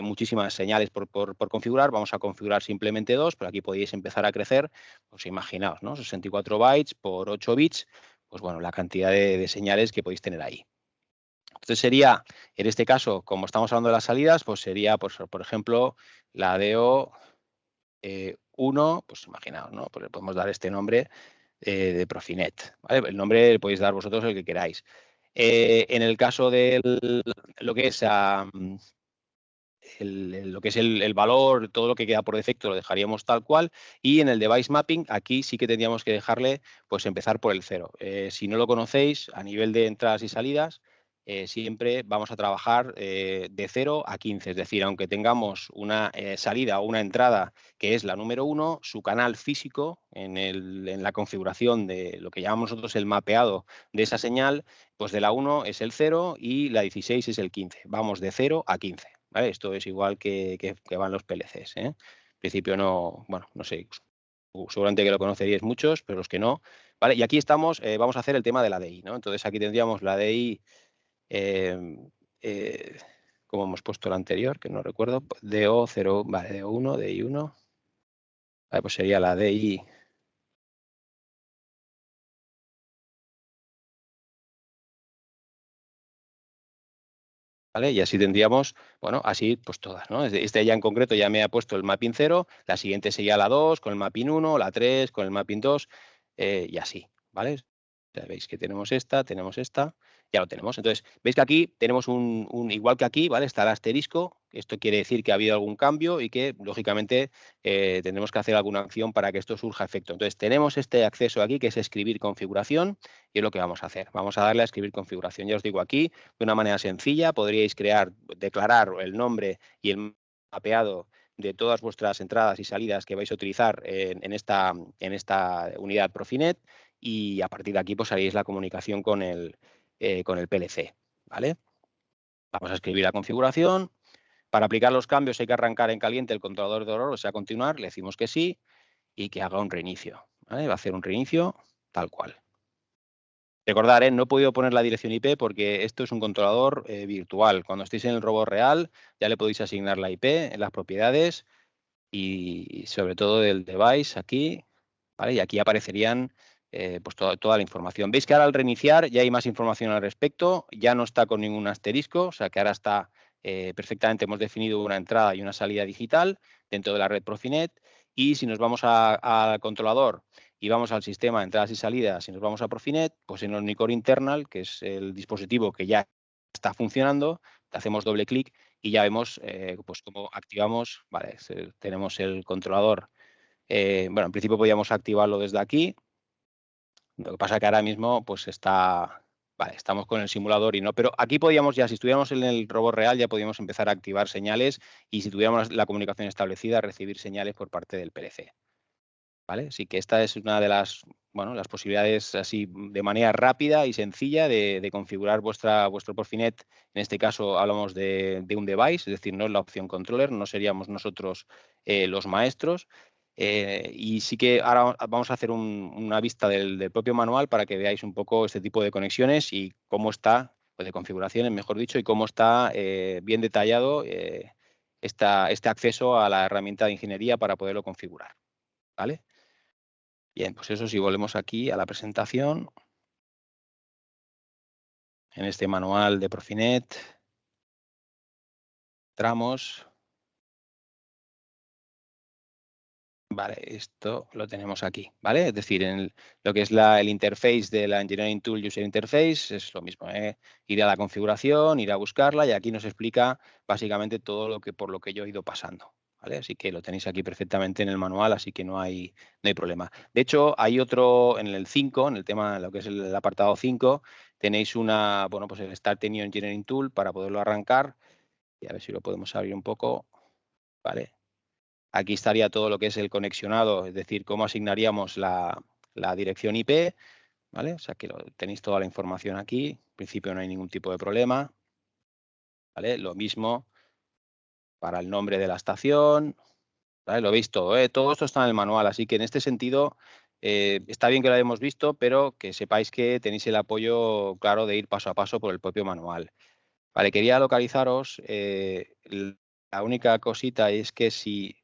muchísimas señales por configurar. Vamos a configurar simplemente dos, pero aquí podéis empezar a crecer. Pues imaginaos, ¿no? 64 bytes por 8 bits, pues bueno, la cantidad de señales que podéis tener ahí. Entonces sería, en este caso, como estamos hablando de las salidas, pues sería, pues, por ejemplo, la DO 1, pues imaginaos, ¿no? Pues le podemos dar este nombre de Profinet. ¿Vale? El nombre le podéis dar vosotros el que queráis. En el caso de lo que es lo que es el valor, todo lo que queda por defecto lo dejaríamos tal cual, y en el device mapping aquí sí que tendríamos que dejarle pues empezar por el 0. Si no lo conocéis, a nivel de entradas y salidas, siempre vamos a trabajar de 0 a 15, es decir, aunque tengamos una salida o una entrada que es la número 1, su canal físico en la configuración de lo que llamamos nosotros el mapeado de esa señal, pues de la 1 es el 0 y la 16 es el 15. Vamos de 0 a 15. ¿Vale? Esto es igual que van los PLCs. En principio no, bueno, no sé, seguramente que lo conoceríais muchos, pero los que no. ¿Vale? Y aquí estamos, vamos a hacer el tema de la DI, ¿no? Entonces aquí tendríamos la DI, eh, eh, como hemos puesto la anterior, que no recuerdo, DO0, vale, DO1, DI1, vale, pues sería la DI. ¿Vale? Y así tendríamos, bueno, así pues todas, ¿no? Este ya en concreto ya me ha puesto el mapping 0, la siguiente sería la 2 con el mapping 1, la 3 con el mapping 2 y así, ¿vale? Ya veis que tenemos esta, ya lo tenemos. Entonces, veis que aquí tenemos igual que aquí, ¿vale? Está el asterisco, esto quiere decir que ha habido algún cambio y que, lógicamente, tendremos que hacer alguna acción para que esto surja efecto. Entonces, tenemos este acceso aquí, que es escribir configuración, y es lo que vamos a hacer. Vamos a darle a escribir configuración. Ya os digo aquí, de una manera sencilla, podríais declarar el nombre y el mapeado de todas vuestras entradas y salidas que vais a utilizar en esta unidad Profinet, y a partir de aquí pues haréis la comunicación con el PLC. ¿Vale? Vamos a escribir la configuración. Para aplicar los cambios hay que arrancar en caliente el controlador de error, o sea, continuar, le decimos que sí y que haga un reinicio. ¿Vale? Va a hacer un reinicio tal cual. Recordar, no he podido poner la dirección IP porque esto es un controlador virtual. Cuando estéis en el robot real ya le podéis asignar la IP en las propiedades y sobre todo del device aquí, ¿vale? Y aquí aparecerían pues toda la información. Veis que ahora al reiniciar ya hay más información al respecto, ya no está con ningún asterisco, o sea que ahora está perfectamente, hemos definido una entrada y una salida digital dentro de la red Profinet, y si nos vamos al controlador y vamos al sistema de entradas y salidas, si nos vamos a Profinet, pues en Omnicore Internal, que es el dispositivo que ya está funcionando, hacemos doble clic y ya vemos pues cómo activamos, vale, tenemos el controlador. Bueno, en principio podíamos activarlo desde aquí. Lo que pasa que ahora mismo pues vale, estamos con el simulador y no, pero aquí podíamos ya, si estuviéramos en el robot real, ya podíamos empezar a activar señales y si tuviéramos la comunicación establecida, recibir señales por parte del PLC. ¿Vale? Así que esta es una de las posibilidades así de manera rápida y sencilla de configurar vuestro Profinet. En este caso hablamos de un device, es decir, no es la opción controller, no seríamos nosotros los maestros. Y sí que ahora vamos a hacer una vista del propio manual para que veáis un poco este tipo de conexiones y cómo está, o de configuraciones, mejor dicho, y cómo está bien detallado este acceso a la herramienta de ingeniería para poderlo configurar. ¿Vale? Bien, pues eso, si volvemos aquí a la presentación, en este manual de Profinet, entramos. Vale, esto lo tenemos aquí, ¿vale? Es decir, lo que es el interface de la Engineering Tool User Interface es lo mismo, ¿eh? Ir a la configuración, ir a buscarla y aquí nos explica básicamente todo por lo que yo he ido pasando, ¿vale? Así que lo tenéis aquí perfectamente en el manual, así que no hay problema. De hecho, hay otro en el 5, en el tema, lo que es el apartado 5, tenéis pues el Start a New Engineering Tool para poderlo arrancar y a ver si lo podemos abrir un poco, ¿vale? Aquí estaría todo lo que es el conexionado, es decir, cómo asignaríamos la dirección IP, ¿vale? O sea que tenéis toda la información aquí. En principio no hay ningún tipo de problema, ¿vale? Lo mismo para el nombre de la estación, ¿vale? Lo veis todo, ¿eh? Todo esto está en el manual, así que en este sentido está bien que lo hayamos visto, pero que sepáis que tenéis el apoyo claro de ir paso a paso por el propio manual. Vale, quería localizaros. La única cosita es que si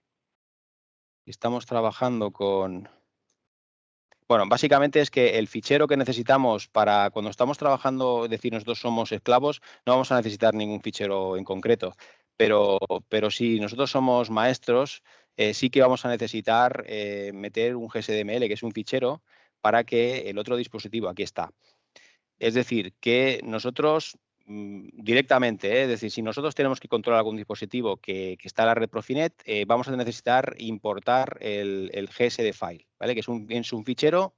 estamos trabajando con... Bueno, básicamente es que el fichero que necesitamos para cuando estamos trabajando, es decir, nosotros somos esclavos, no vamos a necesitar ningún fichero en concreto. Pero si nosotros somos maestros, sí que vamos a necesitar meter un GSDML, que es un fichero, para que el otro dispositivo, aquí está. Es decir, que nosotros directamente, es decir, si nosotros tenemos que controlar algún dispositivo que está en la red Profinet, vamos a necesitar importar el GSD file, ¿vale? Que es un fichero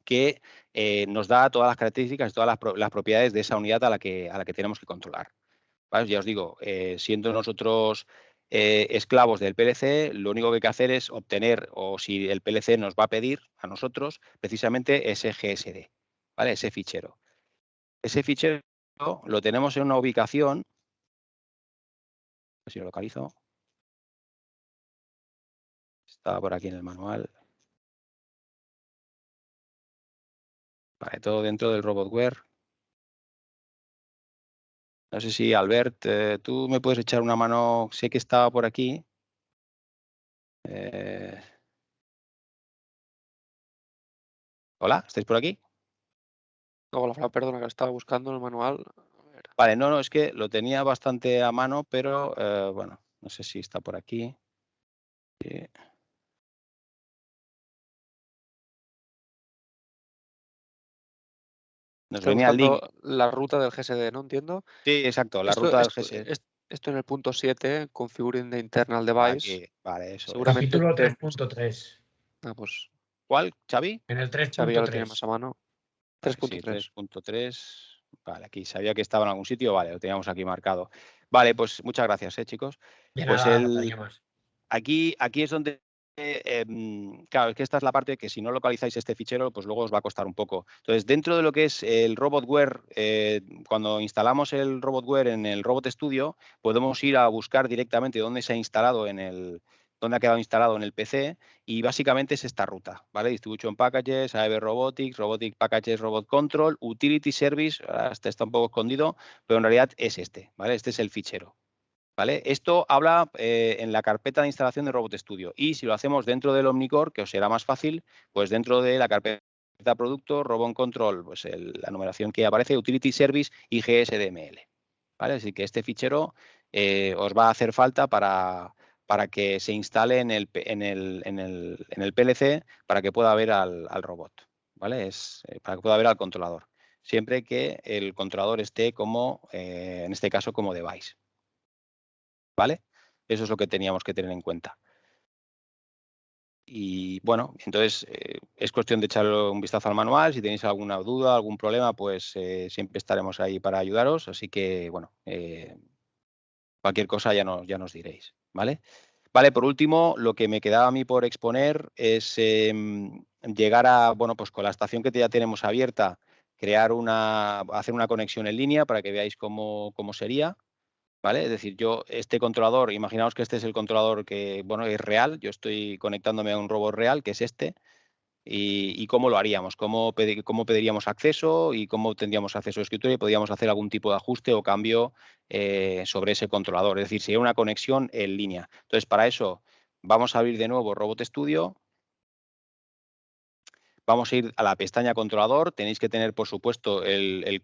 que nos da todas las características y todas las propiedades de esa unidad a la que tenemos que controlar. ¿Vale? Ya os digo, siendo nosotros esclavos del PLC, lo único que hay que hacer es obtener, o si el PLC nos va a pedir a nosotros, precisamente ese GSD, ¿vale? Ese fichero. Ese fichero lo tenemos en una ubicación, a ver si lo localizo, estaba por aquí en el manual. Vale, todo dentro del robotware. No sé si, Albert, tú me puedes echar una mano, sé que estaba por aquí. Hola, ¿estáis por aquí? Hola, perdona, que lo estaba buscando en el manual. A ver. Vale, no, es que lo tenía bastante a mano, pero bueno, no sé si está por aquí. Sí. Nos Estaba venía el link. buscando la ruta del GSD, ¿no? Entiendo. Sí, exacto, la Esto, ruta del esto, GSD. esto en el punto 7, Configuring the Internal Device. Aquí, vale, eso es. Seguramente Capítulo tenemos... 3.3. Ah, pues ¿Cuál, Xavi? En el Xavi ya lo tiene más 3.3. a mano. Vale, sí, 3.3. 3.3. Vale, aquí sabía que estaba en algún sitio, vale, lo teníamos aquí marcado. Vale, pues muchas gracias, chicos. De Pues nada, faltaría más. aquí es donde, claro, es que esta es la parte que si no localizáis este fichero, pues luego os va a costar un poco. Entonces, dentro de lo que es el robotware, cuando instalamos el robotware en el Robot Studio, podemos ir a buscar directamente dónde se ha instalado dónde ha quedado instalado en el PC y básicamente es esta ruta, ¿vale? Distribution Packages, AEB Robotics, Robotic Packages, Robot Control, Utility Service, ahora este está un poco escondido, pero en realidad es este, ¿vale? Este es el fichero. ¿Vale? Esto habla en la carpeta de instalación de Robot Studio y si lo hacemos dentro del Omnicore, que os será más fácil, pues dentro de la carpeta producto, Robot Control, pues la numeración que aparece, Utility Service y GSDML. ¿Vale? Así que este fichero os va a hacer falta para que se instale en el PLC para que pueda ver al robot. ¿Vale? Para que pueda ver al controlador. Siempre que el controlador esté como, en este caso, como device. ¿Vale? Eso es lo que teníamos que tener en cuenta. Y bueno, entonces es cuestión de echarle un vistazo al manual. Si tenéis alguna duda, algún problema, pues siempre estaremos ahí para ayudaros. Así que, bueno, cualquier cosa ya nos diréis, ¿vale? Vale, por último, lo que me quedaba a mí por exponer es llegar a, bueno, pues con la estación que ya tenemos abierta, hacer una conexión en línea para que veáis cómo sería. ¿Vale? Es decir, este controlador, imaginaos que este es el controlador que, bueno, es real, yo estoy conectándome a un robot real, que es este, y cómo lo haríamos, cómo pediríamos acceso y cómo tendríamos acceso a escritorio y podríamos hacer algún tipo de ajuste o cambio sobre ese controlador. Es decir, sería una conexión en línea. Entonces, para eso vamos a abrir de nuevo Robot Studio. Vamos a ir a la pestaña controlador. Tenéis que tener, por supuesto, el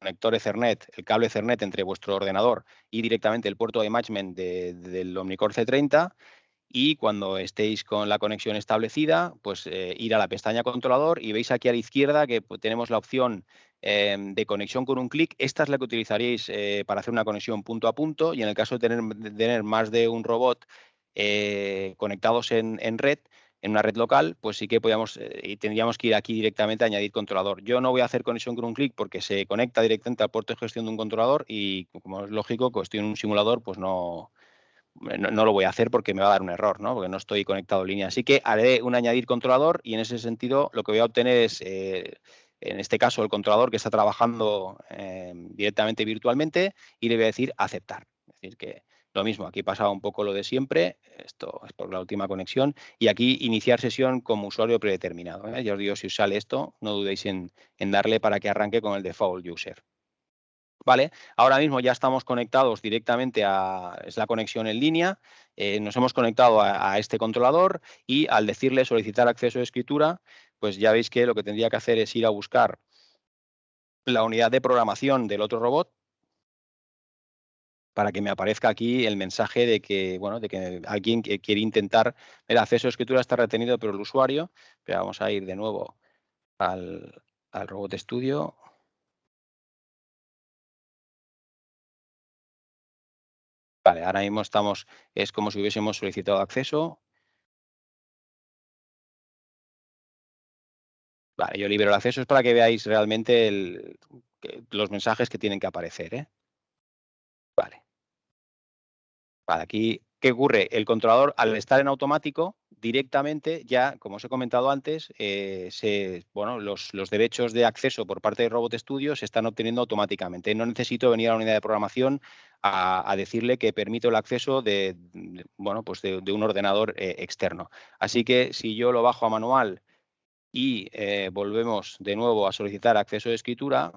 conector Ethernet, el cable Ethernet entre vuestro ordenador y directamente el puerto de management del Omnicore C30. y cuando estéis con la conexión establecida, pues ir a la pestaña controlador y veis aquí a la izquierda que pues, tenemos la opción de conexión con un clic. Esta es la que utilizaríais para hacer una conexión punto a punto, y en el caso de tener más de un robot conectados en red, en una red local, pues sí que podíamos y tendríamos que ir aquí directamente a añadir controlador. Yo no voy a hacer conexión con un clic porque se conecta directamente al puerto de gestión de un controlador y, como es lógico, que estoy en un simulador, pues no lo voy a hacer porque me va a dar un error, ¿no? Porque no estoy conectado en línea. Así que haré un añadir controlador y, en ese sentido, lo que voy a obtener es, en este caso, el controlador que está trabajando directamente virtualmente, y le voy a decir aceptar. Es decir, que lo mismo, aquí pasaba un poco lo de siempre, esto es por la última conexión, y aquí iniciar sesión como usuario predeterminado, ¿eh? Ya os digo, si os sale esto, no dudéis en darle para que arranque con el default user. Vale, ahora mismo ya estamos conectados directamente es la conexión en línea, nos hemos conectado a este controlador, y al decirle solicitar acceso de escritura, pues ya veis que lo que tendría que hacer es ir a buscar la unidad de programación del otro robot para que me aparezca aquí el mensaje de que, bueno, de que alguien que quiere intentar, el acceso de escritura está retenido por el usuario. Pero vamos a ir de nuevo al Robot Studio. Vale, ahora mismo es como si hubiésemos solicitado acceso. Vale, yo libero el acceso, es para que veáis realmente los mensajes que tienen que aparecer, ¿eh? Vale. Vale, aquí, ¿qué ocurre? El controlador, al estar en automático, directamente ya, como os he comentado antes, bueno, los derechos de acceso por parte de Robot Studio se están obteniendo automáticamente. No necesito venir a la unidad de programación a decirle que permito el acceso bueno, pues de un ordenador externo. Así que, si yo lo bajo a manual y volvemos de nuevo a solicitar acceso de escritura,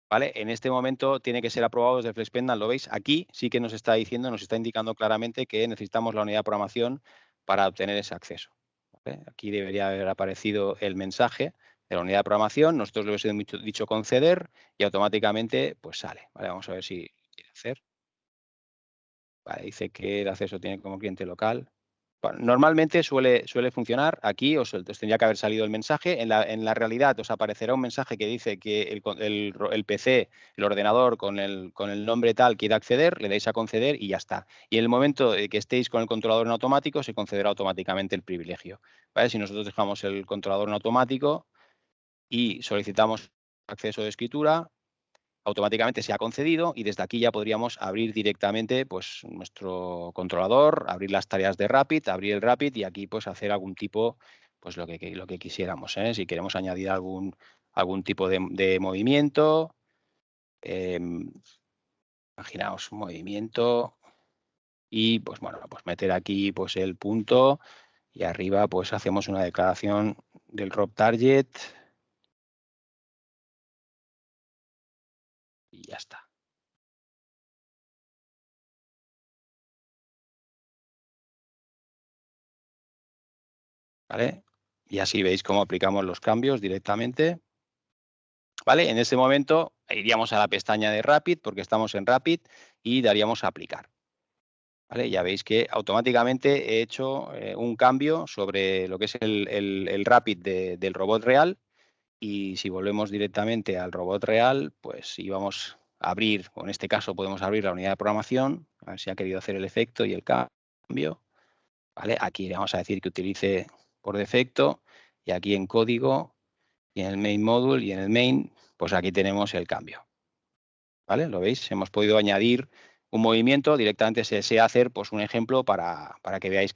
¿vale? En este momento tiene que ser aprobado desde FlexPenDal, ¿lo veis? Aquí sí que nos está diciendo, nos está indicando claramente que necesitamos la unidad de programación para obtener ese acceso, ¿vale? Aquí debería haber aparecido el mensaje de la unidad de programación, nosotros le hemos dicho conceder y automáticamente pues sale, ¿vale? Vamos a ver si quiere hacer. Vale, dice que el acceso tiene como cliente local. Bueno, normalmente suele funcionar. Aquí os tendría que haber salido el mensaje. En la realidad os aparecerá un mensaje que dice que el PC, el ordenador con el nombre tal, quiere acceder, le dais a conceder y ya está. Y en el momento de que estéis con el controlador en automático, se concederá automáticamente el privilegio, ¿vale? Si nosotros dejamos el controlador en automático y solicitamos acceso de escritura, automáticamente se ha concedido, y desde aquí ya podríamos abrir directamente pues nuestro controlador, abrir las tareas de Rapid, abrir el Rapid, y aquí pues hacer algún tipo, pues lo que quisiéramos, ¿eh? Si queremos añadir algún tipo de movimiento, imaginaos movimiento, y pues bueno, pues meter aquí pues el punto, y arriba pues hacemos una declaración del Rob Target y ya está. ¿Vale? Y así veis cómo aplicamos los cambios directamente. ¿Vale? En ese momento iríamos a la pestaña de Rapid, porque estamos en Rapid, y daríamos a aplicar. ¿Vale? Ya veis que automáticamente he hecho un cambio sobre lo que es el Rapid del robot real, y si volvemos directamente al robot real, pues íbamos a abrir, o en este caso podemos abrir la unidad de programación, a ver si ha querido hacer el efecto y el cambio. ¿Vale? Aquí le vamos a decir que utilice por defecto, y aquí en código y en el main module y en el main, pues aquí tenemos el cambio. ¿Vale? ¿Lo veis? Hemos podido añadir un movimiento, directamente se desea hacer pues un ejemplo para que veáis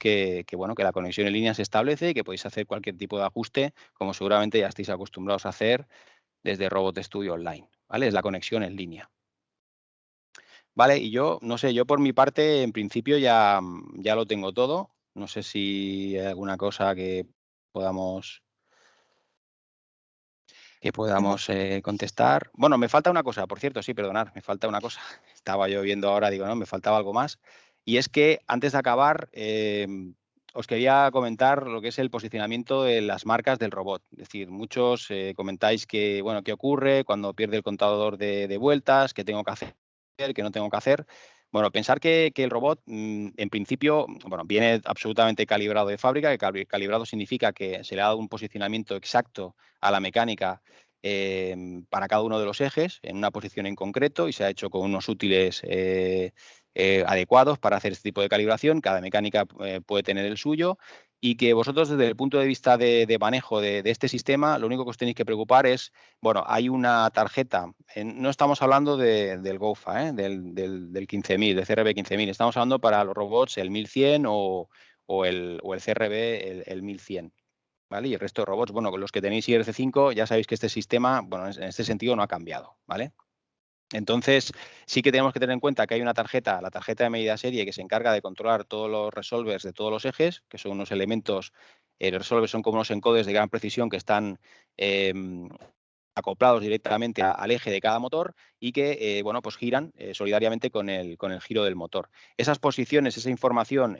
bueno, que la conexión en línea se establece y que podéis hacer cualquier tipo de ajuste, como seguramente ya estáis acostumbrados a hacer desde Robot Studio Online, ¿vale? Es la conexión en línea. Vale, y yo, no sé, yo por mi parte, en principio ya lo tengo todo. No sé si hay alguna cosa que podamos Tengo contestar. Bueno, me falta una cosa, por cierto, sí, perdonad, me falta una cosa. Estaba yo viendo ahora, digo, no, me faltaba algo más. Y es que, antes de acabar, os quería comentar lo que es el posicionamiento de las marcas del robot. Es decir, muchos comentáis que, bueno, ¿qué ocurre cuando pierde el contador de vueltas? ¿Qué tengo que hacer? ¿Qué no tengo que hacer? Bueno, pensar que el robot, en principio, bueno, viene absolutamente calibrado de fábrica, que calibrado significa que se le ha dado un posicionamiento exacto a la mecánica para cada uno de los ejes, en una posición en concreto, y se ha hecho con unos útiles adecuados para hacer este tipo de calibración. Cada mecánica puede tener el suyo, y que vosotros, desde el punto de vista de manejo de este sistema, lo único que os tenéis que preocupar es, bueno, hay una tarjeta, no estamos hablando del GOFA, del 15.000, del CRB 15.000, estamos hablando para los robots el 1100 o el CRB el 1100. ¿Vale? Y el resto de robots, bueno, con los que tenéis IRC5 ya sabéis que este sistema, bueno, en este sentido no ha cambiado, ¿vale? Entonces, sí que tenemos que tener en cuenta que hay una tarjeta, la tarjeta de medida serie, que se encarga de controlar todos los resolvers de todos los ejes, que son unos elementos, los resolvers son como unos encodes de gran precisión que están acoplados directamente al eje de cada motor y que, bueno, pues giran solidariamente con el giro del motor. Esas posiciones, esa información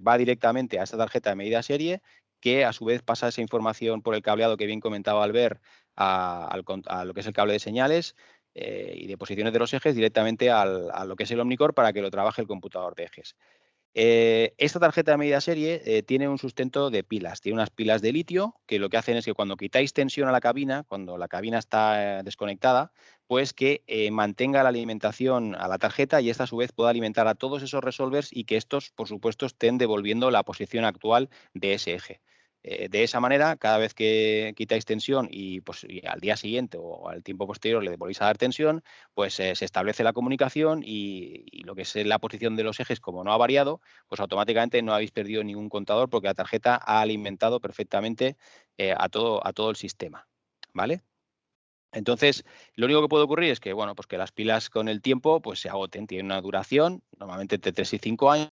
va directamente a esta tarjeta de medida serie, que a su vez pasa esa información por el cableado que bien comentaba Albert a lo que es el cable de señales y de posiciones de los ejes directamente a lo que es el Omnicore para que lo trabaje el computador de ejes. Esta tarjeta de medida serie tiene un sustento de pilas, tiene unas pilas de litio que lo que hacen es que cuando quitáis tensión a la cabina, cuando la cabina está desconectada, pues que mantenga la alimentación a la tarjeta y esta a su vez pueda alimentar a todos esos resolvers y que estos, por supuesto, estén devolviendo la posición actual de ese eje. De esa manera, cada vez que quitáis tensión pues, y al día siguiente o al tiempo posterior le volvéis a dar tensión, pues se establece la comunicación y lo que es la posición de los ejes, como no ha variado, pues automáticamente no habéis perdido ningún contador porque la tarjeta ha alimentado perfectamente a todo el sistema, ¿vale? Entonces, lo único que puede ocurrir es que, bueno, pues que las pilas con el tiempo pues se agoten, tienen una duración, normalmente entre 3 y 5 años,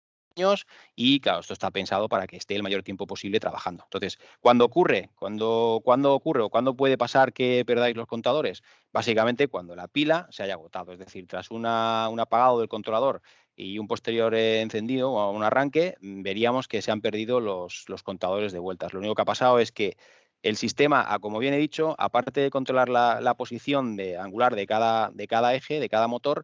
y claro, esto está pensado para que esté el mayor tiempo posible trabajando. Entonces, ¿cuándo ocurre? ¿Cuándo ocurre o cuándo puede pasar que perdáis los contadores? Básicamente cuando la pila se haya agotado, es decir, tras un apagado del controlador y un posterior encendido o un arranque, veríamos que se han perdido los contadores de vueltas. Lo único que ha pasado es que el sistema, como bien he dicho, aparte de controlar la posición angular de cada eje, de cada motor,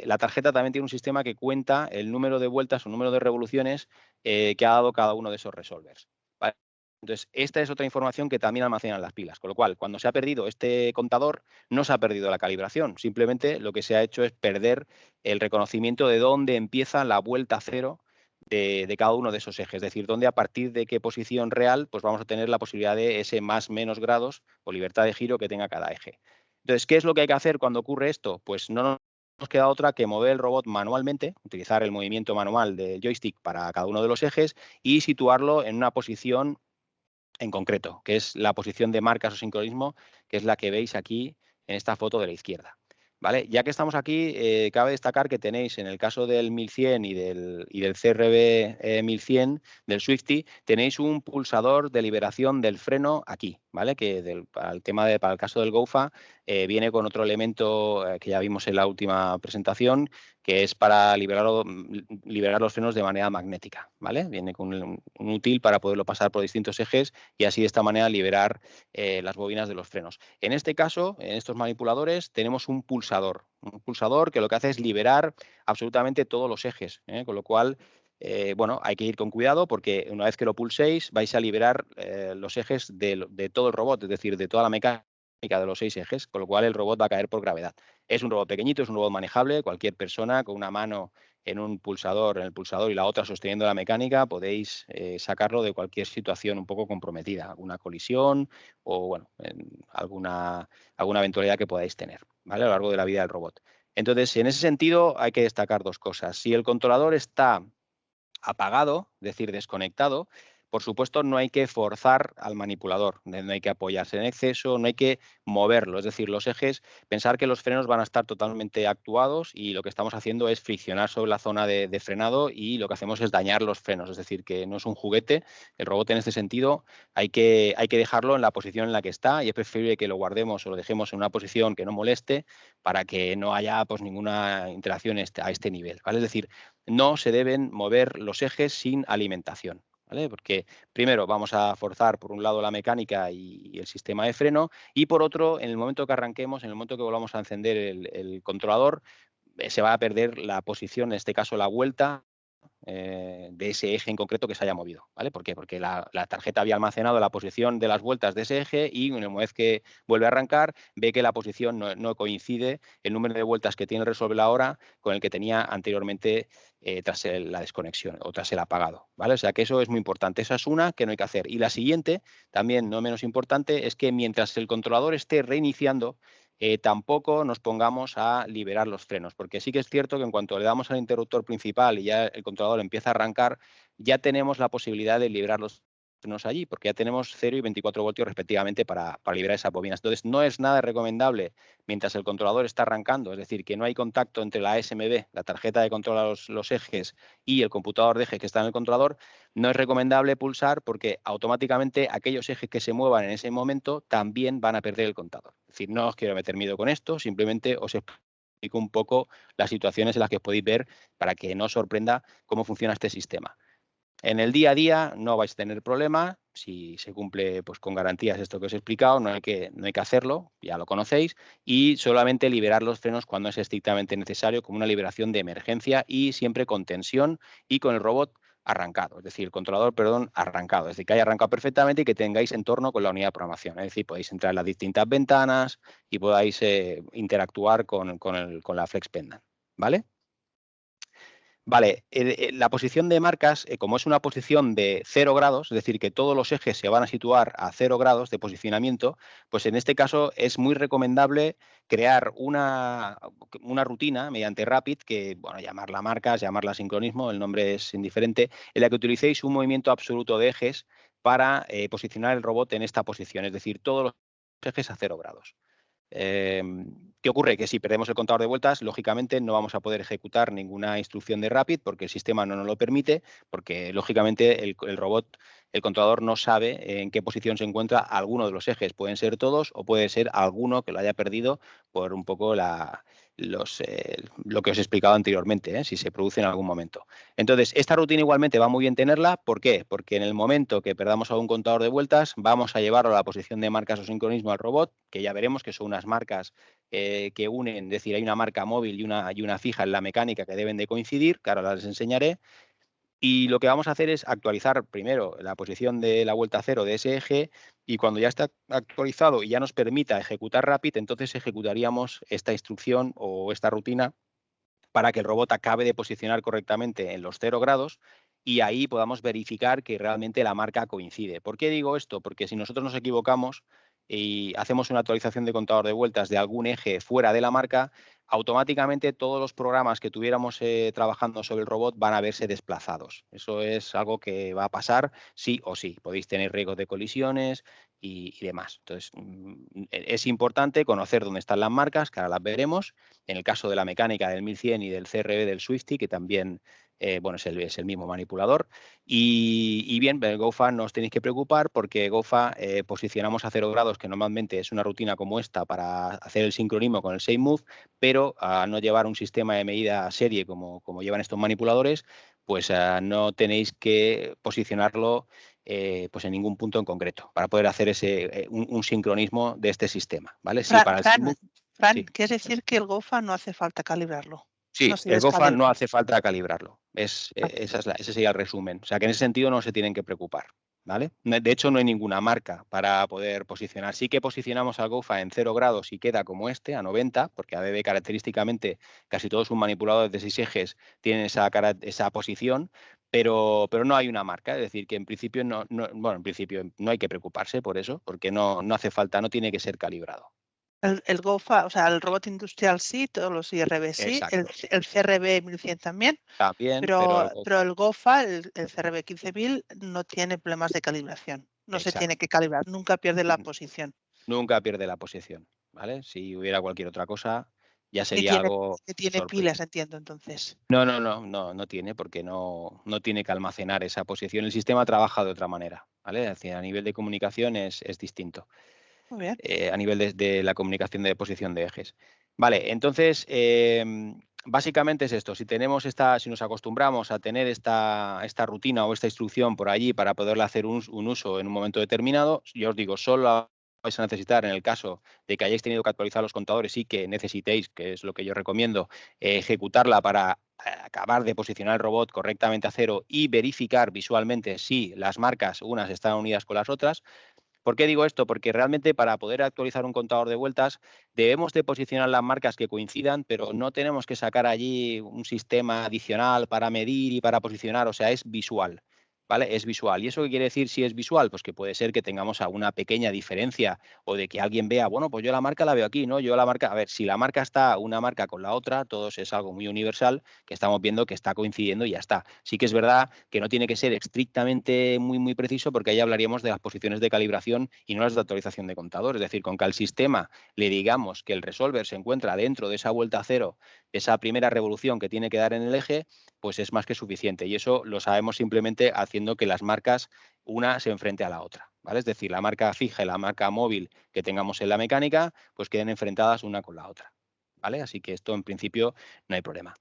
la tarjeta también tiene un sistema que cuenta el número de vueltas o número de revoluciones que ha dado cada uno de esos resolvers. ¿Vale? Entonces, esta es otra información que también almacenan las pilas, con lo cual, cuando se ha perdido este contador, no se ha perdido la calibración, simplemente lo que se ha hecho es perder el reconocimiento de dónde empieza la vuelta cero de cada uno de esos ejes, es decir, dónde a partir de qué posición real pues vamos a tener la posibilidad de ese más menos grados o libertad de giro que tenga cada eje. Entonces, ¿qué es lo que hay que hacer cuando ocurre esto? Pues no nos queda otra que mover el robot manualmente, utilizar el movimiento manual del joystick para cada uno de los ejes y situarlo en una posición en concreto, que es la posición de marcas o sincronismo, que es la que veis aquí en esta foto de la izquierda. ¿Vale? Ya que estamos aquí, cabe destacar que tenéis en el caso del 1100 y del CRB 1100, del Swifty, tenéis un pulsador de liberación del freno aquí, ¿vale? Que para el caso del GOFA viene con otro elemento que ya vimos en la última presentación, que es para liberar los frenos de manera magnética, ¿vale? Viene con un útil para poderlo pasar por distintos ejes y así de esta manera liberar las bobinas de los frenos. En este caso, en estos manipuladores, tenemos un pulsador que lo que hace es liberar absolutamente todos los ejes, con lo cual, bueno, hay que ir con cuidado porque una vez que lo pulséis vais a liberar los ejes de todo el robot, es decir, de toda la mecánica de los 6 ejes, con lo cual el robot va a caer por gravedad. Es un robot pequeñito, es un robot manejable, cualquier persona con una mano en el pulsador y la otra sosteniendo la mecánica, podéis sacarlo de cualquier situación un poco comprometida, alguna colisión o bueno, alguna eventualidad que podáis tener, ¿vale? A lo largo de la vida del robot. Entonces, en ese sentido, hay que destacar dos cosas. Si el controlador está apagado, es decir, desconectado, por supuesto no hay que forzar al manipulador, no hay que apoyarse en exceso, no hay que moverlo, es decir, los ejes, pensar que los frenos van a estar totalmente actuados y lo que estamos haciendo es friccionar sobre la zona de frenado y lo que hacemos es dañar los frenos, es decir, que no es un juguete, el robot en este sentido hay que dejarlo en la posición en la que está y es preferible que lo guardemos o lo dejemos en una posición que no moleste para que no haya pues ninguna interacción a este nivel, ¿vale? Es decir, no se deben mover los ejes sin alimentación, ¿vale? Porque primero vamos a forzar por un lado la mecánica y el sistema de freno y por otro, en el momento que arranquemos, en el momento que volvamos a encender el controlador, se va a perder la posición, en este caso la vuelta, de ese eje en concreto que se haya movido, ¿vale? ¿Por qué? Porque la tarjeta había almacenado la posición de las vueltas de ese eje y una vez que vuelve a arrancar ve que la posición no coincide el número de vueltas que tiene el resolver ahora con el que tenía anteriormente tras la desconexión o tras el apagado, ¿vale? O sea que eso es muy importante. Esa es una que no hay que hacer. Y la siguiente, también no menos importante, es que mientras el controlador esté reiniciando, tampoco nos pongamos a liberar los frenos, porque sí que es cierto que en cuanto le damos al interruptor principal y ya el controlador empieza a arrancar, ya tenemos la posibilidad de liberar los frenos allí, porque ya tenemos 0 y 24 voltios respectivamente para liberar esas bobinas. Entonces, no es nada recomendable mientras el controlador está arrancando, es decir, que no hay contacto entre la ASMB, la tarjeta de control a los ejes, y el computador de eje que está en el controlador. No es recomendable pulsar porque automáticamente aquellos ejes que se muevan en ese momento también van a perder el contador. Es decir, no os quiero meter miedo con esto, simplemente os explico un poco las situaciones en las que podéis ver para que no os sorprenda cómo funciona este sistema. En el día a día no vais a tener problema, si se cumple pues, con garantías esto que os he explicado, no hay que hacerlo, ya lo conocéis, y solamente liberar los frenos cuando es estrictamente necesario, como una liberación de emergencia y siempre con tensión y con el robot arrancado, es decir, el controlador, perdón, arrancado, es decir, que haya arrancado perfectamente y que tengáis entorno con la unidad de programación, es decir, podéis entrar en las distintas ventanas y podáis interactuar con la Flex Pendant, ¿vale? Vale, la posición de marcas, como es una posición de 0 grados, es decir, que todos los ejes se van a situar a 0 grados de posicionamiento, pues en este caso es muy recomendable crear una rutina mediante Rapid, que, bueno, llamarla marcas, llamarla sincronismo, el nombre es indiferente, en la que utilicéis un movimiento absoluto de ejes para posicionar el robot en esta posición, es decir, todos los ejes a 0 grados. ¿Qué ocurre? Que si perdemos el contador de vueltas, lógicamente no vamos a poder ejecutar ninguna instrucción de Rapid porque el sistema no nos lo permite, porque lógicamente el robot, el controlador no sabe en qué posición se encuentra alguno de los ejes. Pueden ser todos o puede ser alguno que lo haya perdido por un poco lo que os he explicado anteriormente, si se produce en algún momento. Entonces, esta rutina igualmente va muy bien tenerla. ¿Por qué? Porque en el momento que perdamos algún contador de vueltas, vamos a llevarlo a la posición de marcas o sincronismo al robot, que ya veremos que son unas marcas que unen, es decir, hay una marca móvil y una fija en la mecánica que deben de coincidir, que ahora les enseñaré. Y lo que vamos a hacer es actualizar primero la posición de la vuelta cero de ese eje y cuando ya está actualizado y ya nos permita ejecutar Rapid, entonces ejecutaríamos esta instrucción o esta rutina para que el robot acabe de posicionar correctamente en los 0 grados y ahí podamos verificar que realmente la marca coincide. ¿Por qué digo esto? Porque si nosotros nos equivocamos y hacemos una actualización de contador de vueltas de algún eje fuera de la marca, automáticamente todos los programas que tuviéramos trabajando sobre el robot van a verse desplazados. Eso es algo que va a pasar sí o sí. Podéis tener riesgos de colisiones y demás. Entonces, es importante conocer dónde están las marcas, que ahora las veremos. En el caso de la mecánica del 1100 y del CRB del Swifty, que también bueno, es el mismo manipulador. Y bien, el GoFa no os tenéis que preocupar porque GoFa posicionamos a 0 grados, que normalmente es una rutina como esta para hacer el sincronismo con el SafeMove, pero al no llevar un sistema de medida a serie como llevan estos manipuladores, pues no tenéis que posicionarlo pues en ningún punto en concreto para poder hacer un sincronismo de este sistema, ¿vale? Sí, para el SafeMove, Fran, sí. ¿quieres decir que el GoFa no hace falta calibrarlo? Sí, No se el GoFa no descalibra. hace falta calibrarlo. Ah, Ese sería el resumen. O sea que en ese sentido no se tienen que preocupar, ¿vale? De hecho, no hay ninguna marca para poder posicionar. Sí que posicionamos al GoFa en 0 grados y queda como este, a 90, porque ABB característicamente casi todos sus manipuladores de 6 ejes tienen esa posición, pero no hay una marca. Es decir, que en principio bueno, en principio no hay que preocuparse por eso, porque no hace falta, no tiene que ser calibrado. el GoFa, o sea, el robot industrial sí, todos los IRB sí, Exacto. el CRB 1100 también, También, pero el pero GoFa el GoFa, el CRB 15000, no tiene problemas de calibración. No se tiene exacto. que calibrar, nunca pierde la posición. Nunca pierde la posición, ¿vale? Si hubiera cualquier otra cosa, ya Ni sería tiene, algo ni tiene pilas, sorprendente. entiendo entonces. No tiene, porque no tiene que almacenar esa posición. El sistema trabaja de otra manera, ¿vale? Es decir, a nivel de comunicación es distinto, Muy bien. a nivel de la comunicación de posición de ejes. Vale, entonces, básicamente es esto. Si nos acostumbramos a tener esta rutina o esta instrucción por allí para poderle hacer un uso en un momento determinado, yo os digo, solo vais a necesitar en el caso de que hayáis tenido que actualizar los contadores y que necesitéis, que es lo que yo recomiendo, ejecutarla para acabar de posicionar el robot correctamente a cero y verificar visualmente si las marcas unas están unidas con las otras. ¿Por qué digo esto? Porque realmente para poder actualizar un contador de vueltas debemos de posicionar las marcas que coincidan, pero no tenemos que sacar allí un sistema adicional para medir y para posicionar, o sea, es visual. ¿Vale? Es visual. ¿Y eso qué quiere decir si es visual? Pues que puede ser que tengamos alguna pequeña diferencia o de que alguien vea, bueno, pues yo la marca la veo aquí, ¿no? Yo la marca, a ver, si la marca está una marca con la otra, todos es algo muy universal que estamos viendo que está coincidiendo y ya está. Sí que es verdad que no tiene que ser estrictamente muy preciso porque ahí hablaríamos de las posiciones de calibración y no las de actualización de contador. Es decir, con que al sistema le digamos que el resolver se encuentra dentro de esa vuelta a cero, de esa primera revolución que tiene que dar en el eje, pues es más que suficiente. Y eso lo sabemos simplemente haciendo que las marcas una se enfrente a la otra. ¿Vale? Es decir, la marca fija y la marca móvil que tengamos en la mecánica, pues queden enfrentadas una con la otra. ¿Vale? Así que esto en principio no hay problema.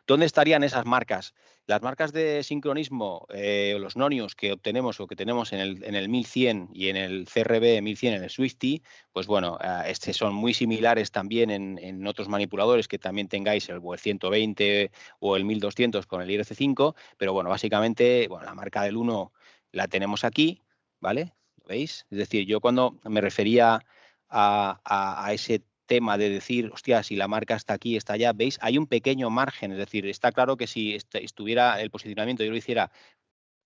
¿Dónde estarían esas marcas? Las marcas de sincronismo, los nonius que obtenemos o que tenemos en el 1100 y en el CRB 1100 en el Swifty, pues bueno, son muy similares también en otros manipuladores que también tengáis el 120 o el 1200 con el IRC5, pero bueno, básicamente, bueno, la marca del 1 la tenemos aquí, ¿vale? ¿Lo veis? Es decir, yo cuando me refería a ese tema de decir, hostia, si la marca está aquí, está allá, ¿veis? Hay un pequeño margen, es decir, está claro que si estuviera el posicionamiento, yo lo hiciera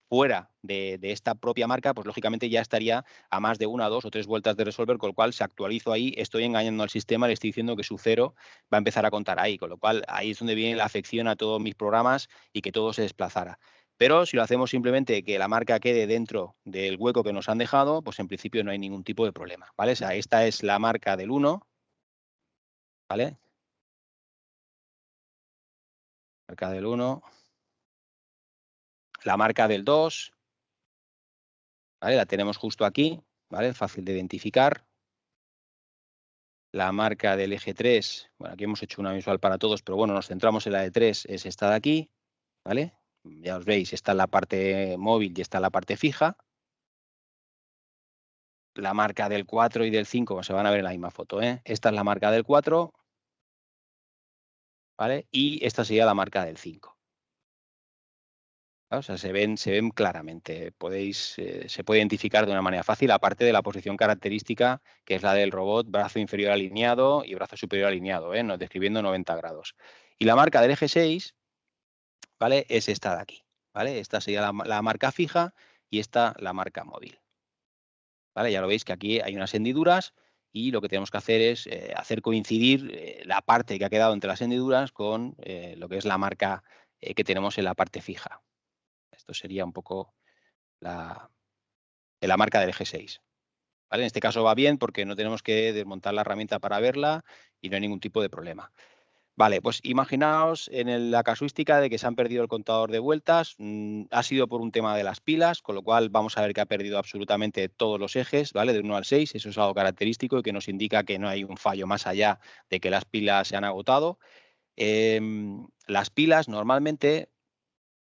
fuera de esta propia marca, pues lógicamente ya estaría a más de una, dos o tres vueltas de resolver, con lo cual si actualizo ahí, estoy engañando al sistema, le estoy diciendo que su cero va a empezar a contar ahí, con lo cual ahí es donde viene la afección a todos mis programas y que todo se desplazara. Pero si lo hacemos simplemente que la marca quede dentro del hueco que nos han dejado, pues en principio no hay ningún tipo de problema, ¿vale? O sea, esta es la marca del 1, ¿vale? Marca del 1, la marca del 2, ¿vale? La tenemos justo aquí, ¿vale? Fácil de identificar. La marca del eje 3, bueno, aquí hemos hecho una visual para todos, pero bueno, nos centramos en la de 3, es esta de aquí, ¿vale? Ya os veis, está en la parte móvil y está en la parte fija. La marca del 4 y del 5 se van a ver en la misma foto, ¿eh? Esta es la marca del 4, ¿vale? Y esta sería la marca del 5. O sea, se ven claramente. Se puede identificar de una manera fácil, aparte de la posición característica, que es la del robot, brazo inferior alineado y brazo superior alineado, ¿eh? Describiendo 90 grados. Y la marca del eje 6, ¿vale? Es esta de aquí, ¿vale? Esta sería la marca fija y esta la marca móvil. ¿Vale? Ya lo veis que aquí hay unas hendiduras y lo que tenemos que hacer es hacer coincidir la parte que ha quedado entre las hendiduras con lo que es la marca que tenemos en la parte fija. Esto sería un poco la marca del eje 6. ¿Vale? En este caso va bien porque no tenemos que desmontar la herramienta para verla y no hay ningún tipo de problema. Vale, pues imaginaos en la casuística de que se han perdido el contador de vueltas, ha sido por un tema de las pilas, con lo cual vamos a ver que ha perdido absolutamente todos los ejes, ¿vale? De 1 al 6, eso es algo característico y que nos indica que no hay un fallo más allá de que las pilas se han agotado. Las pilas normalmente,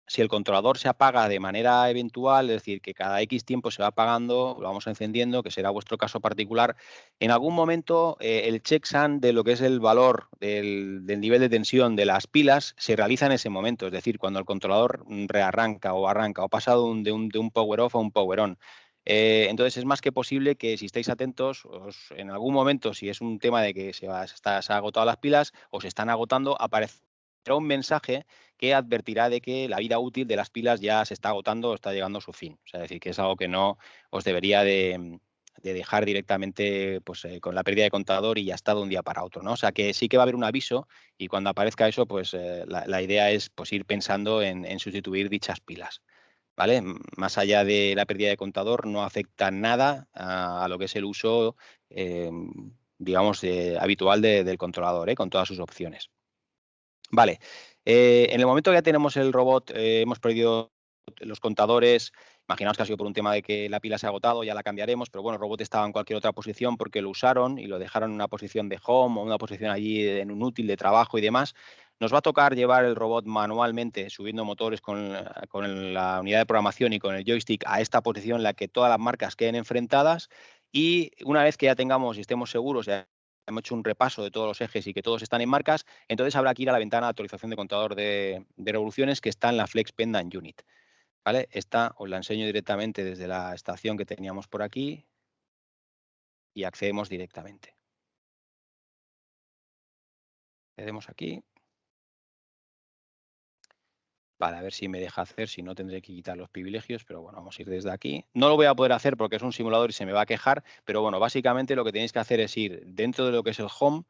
si el controlador se apaga de manera eventual, es decir, que cada X tiempo se va apagando, lo vamos encendiendo, que será vuestro caso particular, en algún momento el checksum de lo que es el valor del nivel de tensión de las pilas se realiza en ese momento, es decir, cuando el controlador rearranca o arranca o pasa de un power off a un power on. Entonces es más que posible que si estáis atentos, en algún momento, si es un tema de que se han agotado las pilas o se están agotando, aparecerá un mensaje que advertirá de que la vida útil de las pilas ya se está agotando o está llegando a su fin. O sea, es decir, que es algo que no os debería de dejar directamente pues, con la pérdida de contador y ya está de un día para otro, ¿no? O sea, que sí que va a haber un aviso y cuando aparezca eso, pues la idea es pues, ir pensando en sustituir dichas pilas. ¿Vale? Más allá de la pérdida de contador, no afecta nada a lo que es el uso, digamos, habitual del controlador, con todas sus opciones. Vale, en el momento que ya tenemos el robot, hemos perdido los contadores, imaginaos que ha sido por un tema de que la pila se ha agotado, ya la cambiaremos, pero bueno, el robot estaba en cualquier otra posición porque lo usaron y lo dejaron en una posición de home o una posición allí en un útil de trabajo y demás. Nos va a tocar llevar el robot manualmente, subiendo motores con la unidad de programación y con el joystick a esta posición en la que todas las marcas queden enfrentadas Y una vez que ya tengamos y estemos seguros, ya hemos hecho un repaso de todos los ejes y que todos están en marcas, entonces habrá que ir a la ventana de actualización de contador de revoluciones que está en la Flex Pendant Unit. ¿Vale? Esta os la enseño directamente desde la estación que teníamos por aquí y accedemos directamente. Accedemos aquí. Vale, a ver si me deja hacer, si no tendré que quitar los privilegios, pero bueno, vamos a ir desde aquí. No lo voy a poder hacer porque es un simulador y se me va a quejar, pero bueno, básicamente lo que tenéis que hacer es ir dentro de lo que es el home,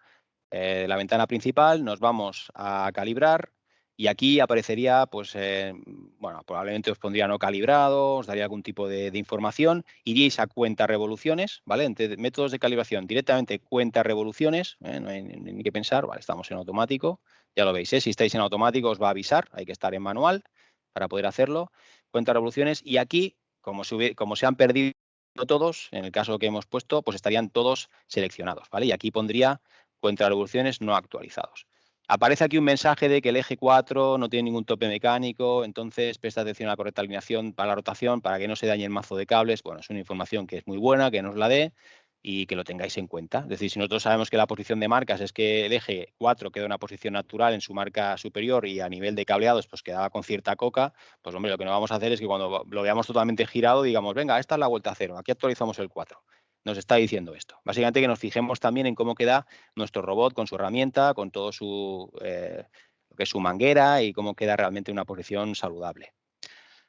la ventana principal, nos vamos a calibrar y aquí aparecería, pues, bueno, probablemente os pondría no calibrado, os daría algún tipo de información, iríais a cuenta revoluciones, ¿vale? Entre métodos de calibración, directamente cuenta revoluciones, no hay ni que pensar, vale, estamos en automático, ya lo veis, si estáis en automático os va a avisar, hay que estar en manual para poder hacerlo, cuenta revoluciones y aquí, como se han perdido todos, en el caso que hemos puesto, pues estarían todos seleccionados, ¿vale? Y aquí pondría cuenta revoluciones no actualizados. Aparece aquí un mensaje de que el eje 4 no tiene ningún tope mecánico, entonces presta atención a la correcta alineación para la rotación, para que no se dañe el mazo de cables. Bueno, es una información que es muy buena, que nos la dé y que lo tengáis en cuenta. Es decir, si nosotros sabemos que la posición de marcas es que el eje 4 queda en una posición natural en su marca superior y a nivel de cableados pues quedaba con cierta coca, pues hombre, lo que no vamos a hacer es que cuando lo veamos totalmente girado digamos, venga, esta es la vuelta a cero, aquí actualizamos el 4. Nos está diciendo esto. Básicamente que nos fijemos también en cómo queda nuestro robot con su herramienta, con todo lo que es su manguera y cómo queda realmente una posición saludable.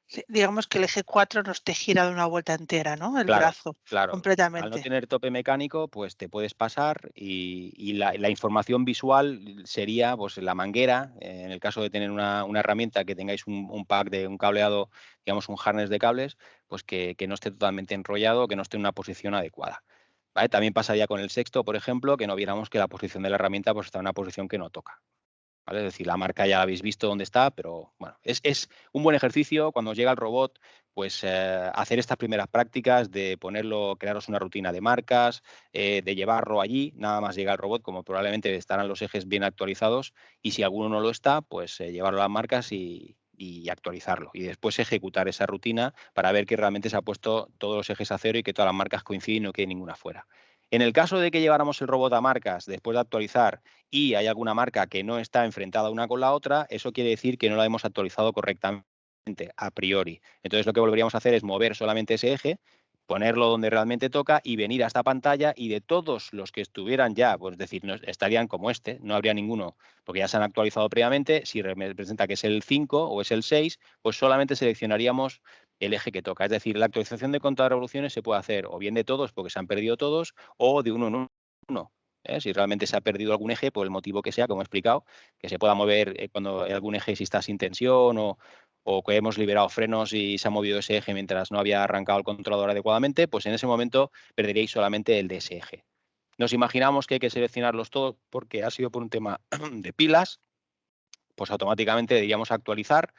Sí, digamos que el eje 4 no esté girado una vuelta entera, ¿no? El Claro, brazo, claro. Al no completamente. tener tope mecánico, pues te puedes pasar y la información visual sería pues la manguera, en el caso de tener una herramienta que tengáis un pack de un cableado, digamos un harness de cables, pues que no esté totalmente enrollado, que no esté en una posición adecuada. ¿Vale? También pasaría con el sexto, por ejemplo, que no viéramos que la posición de la herramienta pues está en una posición que no toca. ¿Vale? Es decir, la marca ya la habéis visto dónde está, pero bueno, es un buen ejercicio cuando os llega el robot, pues hacer estas primeras prácticas de ponerlo, crearos una rutina de marcas, de llevarlo allí, nada más llega el robot, como probablemente estarán los ejes bien actualizados, y si alguno no lo está, pues llevarlo a las marcas y actualizarlo. Y después ejecutar esa rutina para ver que realmente se ha puesto todos los ejes a cero y que todas las marcas coinciden y no quede ninguna fuera. En el caso de que lleváramos el robot a marcas después de actualizar y hay alguna marca que no está enfrentada una con la otra, eso quiere decir que no la hemos actualizado correctamente a priori. Entonces lo que volveríamos a hacer es mover solamente ese eje, ponerlo donde realmente toca y venir a esta pantalla y de todos los que estuvieran ya, pues decir, no, estarían como este, no habría ninguno, porque ya se han actualizado previamente, si me presenta que es el 5 o es el 6, pues solamente seleccionaríamos el eje que toca. Es decir, la actualización de contador de revoluciones se puede hacer o bien de todos porque se han perdido todos o de uno en uno. Si realmente se ha perdido algún eje, por el motivo que sea, como he explicado, que se pueda mover cuando algún eje si está sin tensión o que hemos liberado frenos y se ha movido ese eje mientras no había arrancado el controlador adecuadamente, pues en ese momento perderíais solamente el de ese eje. Nos imaginamos que hay que seleccionarlos todos porque ha sido por un tema de pilas, pues automáticamente diríamos actualizar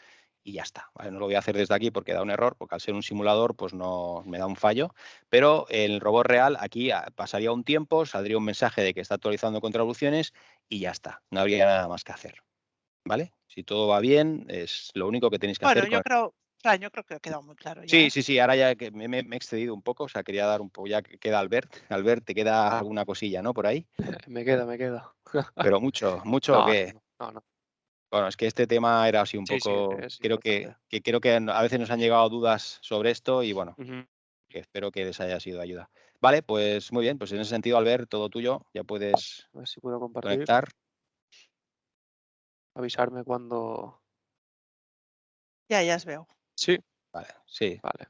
y ya está. ¿Vale? No lo voy a hacer desde aquí porque da un error, porque al ser un simulador pues no me da un fallo, pero el robot real aquí pasaría un tiempo, saldría un mensaje de que está actualizando contribuciones y ya está. No habría nada más que hacer. ¿Vale? Si todo va bien, es lo único que tenéis que Bueno, hacer con yo creo que ha quedado muy claro ya, Sí, ¿eh? sí, sí, ahora ya que me he excedido un poco, o sea, quería dar un poco, ya que queda Albert. Albert, te queda alguna cosilla, ¿no? Por ahí. Me queda, me queda. Pero mucho, mucho o No, qué. no, no, no. Bueno, es que este tema era así un Sí, sí, poco, es creo importante. que creo que a veces nos han llegado dudas sobre esto y bueno, Ujú. que espero que les haya sido de ayuda. Vale, pues muy bien, pues en ese sentido, Albert, todo tuyo, ya puedes A ver si puedo compartir. conectar. Avisarme cuando. Ya os veo. Sí, Vale, sí. vale.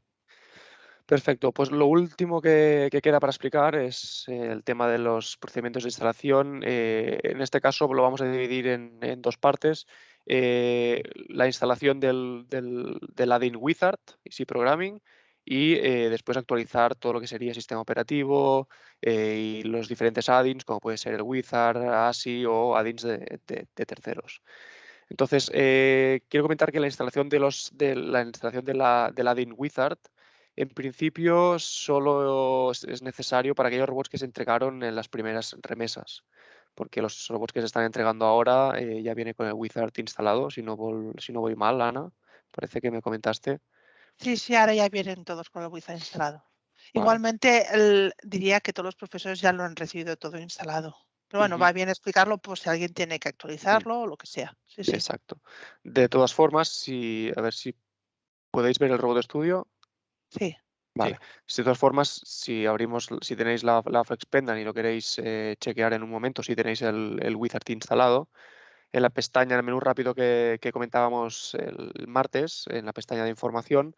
Perfecto. Pues lo último que queda para explicar es el tema de los procedimientos de instalación. En este caso lo vamos a dividir en dos partes. La instalación del add-in Wizard, Easy Programming, y después actualizar todo lo que sería sistema operativo y los diferentes add-ins, como puede ser el Wizard, ASI o add-ins de terceros. Entonces, quiero comentar que la instalación del add-in Wizard, en principio, solo es necesario para aquellos robots que se entregaron en las primeras remesas, porque los robots que se están entregando ahora ya viene con el Wizard instalado, si no voy mal, Ana, parece que me comentaste. Sí, sí, ahora ya vienen todos con el Wi-Fi instalado. Igualmente, diría que todos los profesores ya lo han recibido todo instalado. Pero bueno, Ujú. va bien explicarlo por si alguien tiene que Mm, actualizarlo o lo que sea. Sí, sí. exacto. De todas formas, a ver si podéis ver el robot estudio. Sí. Sí. Vale. De todas formas, si tenéis la Flex Pendant y lo queréis chequear en un momento, si tenéis el Wizard instalado, en la pestaña, en el menú rápido que comentábamos el martes, en la pestaña de información,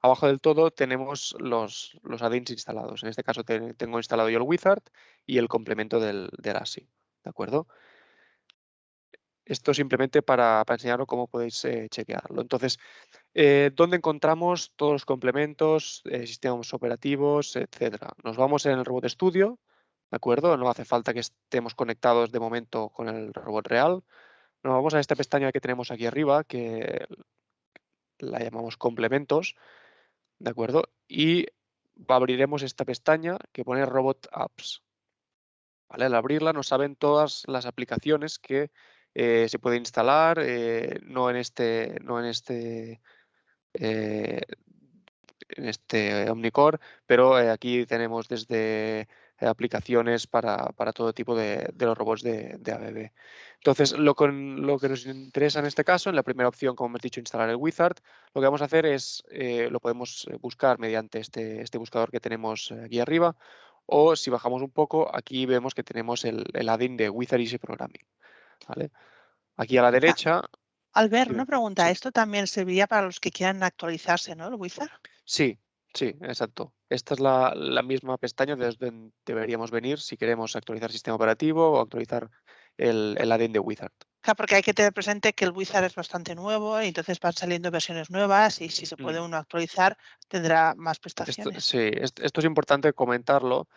abajo del todo tenemos los add-ins instalados. En este caso tengo instalado yo el Wizard y el complemento del ASI. ¿De acuerdo? Esto simplemente para enseñaros cómo podéis chequearlo. Entonces, ¿dónde encontramos todos los complementos, sistemas operativos, etcétera? Nos vamos en el Robot Studio, ¿de acuerdo? No hace falta que estemos conectados de momento con el robot real. Nos vamos a esta pestaña que tenemos aquí arriba, que la llamamos complementos, ¿de acuerdo? Y abriremos esta pestaña que pone Robot Apps. ¿Vale? Al abrirla nos salen todas las aplicaciones que se pueden instalar, eh, en este Omnicore, pero aquí tenemos desde aplicaciones para todo tipo de los robots de ABB. Entonces, lo que nos interesa en este caso, en la primera opción, como hemos dicho, instalar el Wizard, lo que vamos a hacer es, lo podemos buscar mediante este buscador que tenemos aquí arriba, o si bajamos un poco, aquí vemos que tenemos el add-in de Wizard Easy Programming. ¿Vale? Aquí a la Ah, derecha, Albert, dime, una pregunta. sí. Esto también serviría para los que quieran actualizarse, ¿no? El Wizard. Sí, sí, exacto. Esta es la misma pestaña desde donde deberíamos venir si queremos actualizar sistema operativo o actualizar el add-in de Wizard. Claro, porque hay que tener presente que el Wizard es bastante nuevo y entonces van saliendo versiones nuevas y si se puede Mm. uno actualizar tendrá más prestaciones. Sí, esto es importante comentarlo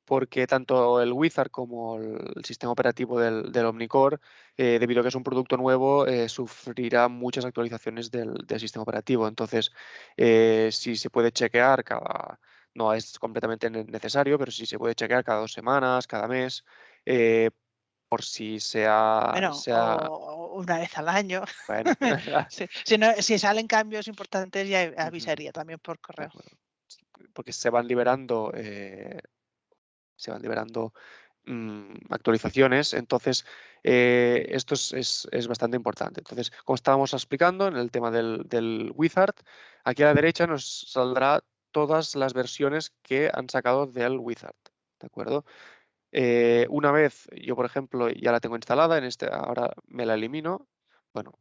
porque tanto el Wizard como el sistema operativo del Omnicore, debido a que es un producto nuevo, sufrirá muchas actualizaciones del sistema operativo. Entonces, si se puede chequear no es completamente necesario, pero si se puede chequear cada 2 semanas, cada mes, eh, por si Bueno, o una vez al año. bueno. Si salen cambios importantes ya Ujú, avisaría también por de correo. acuerdo. Porque se van liberando actualizaciones. Entonces, esto es bastante importante. Entonces, como estábamos explicando en el tema del Wizard, aquí a la derecha nos saldrá todas las versiones que han sacado del Wizard. ¿De acuerdo? Una vez yo, por ejemplo, ya la tengo instalada, ahora me la elimino. Bueno,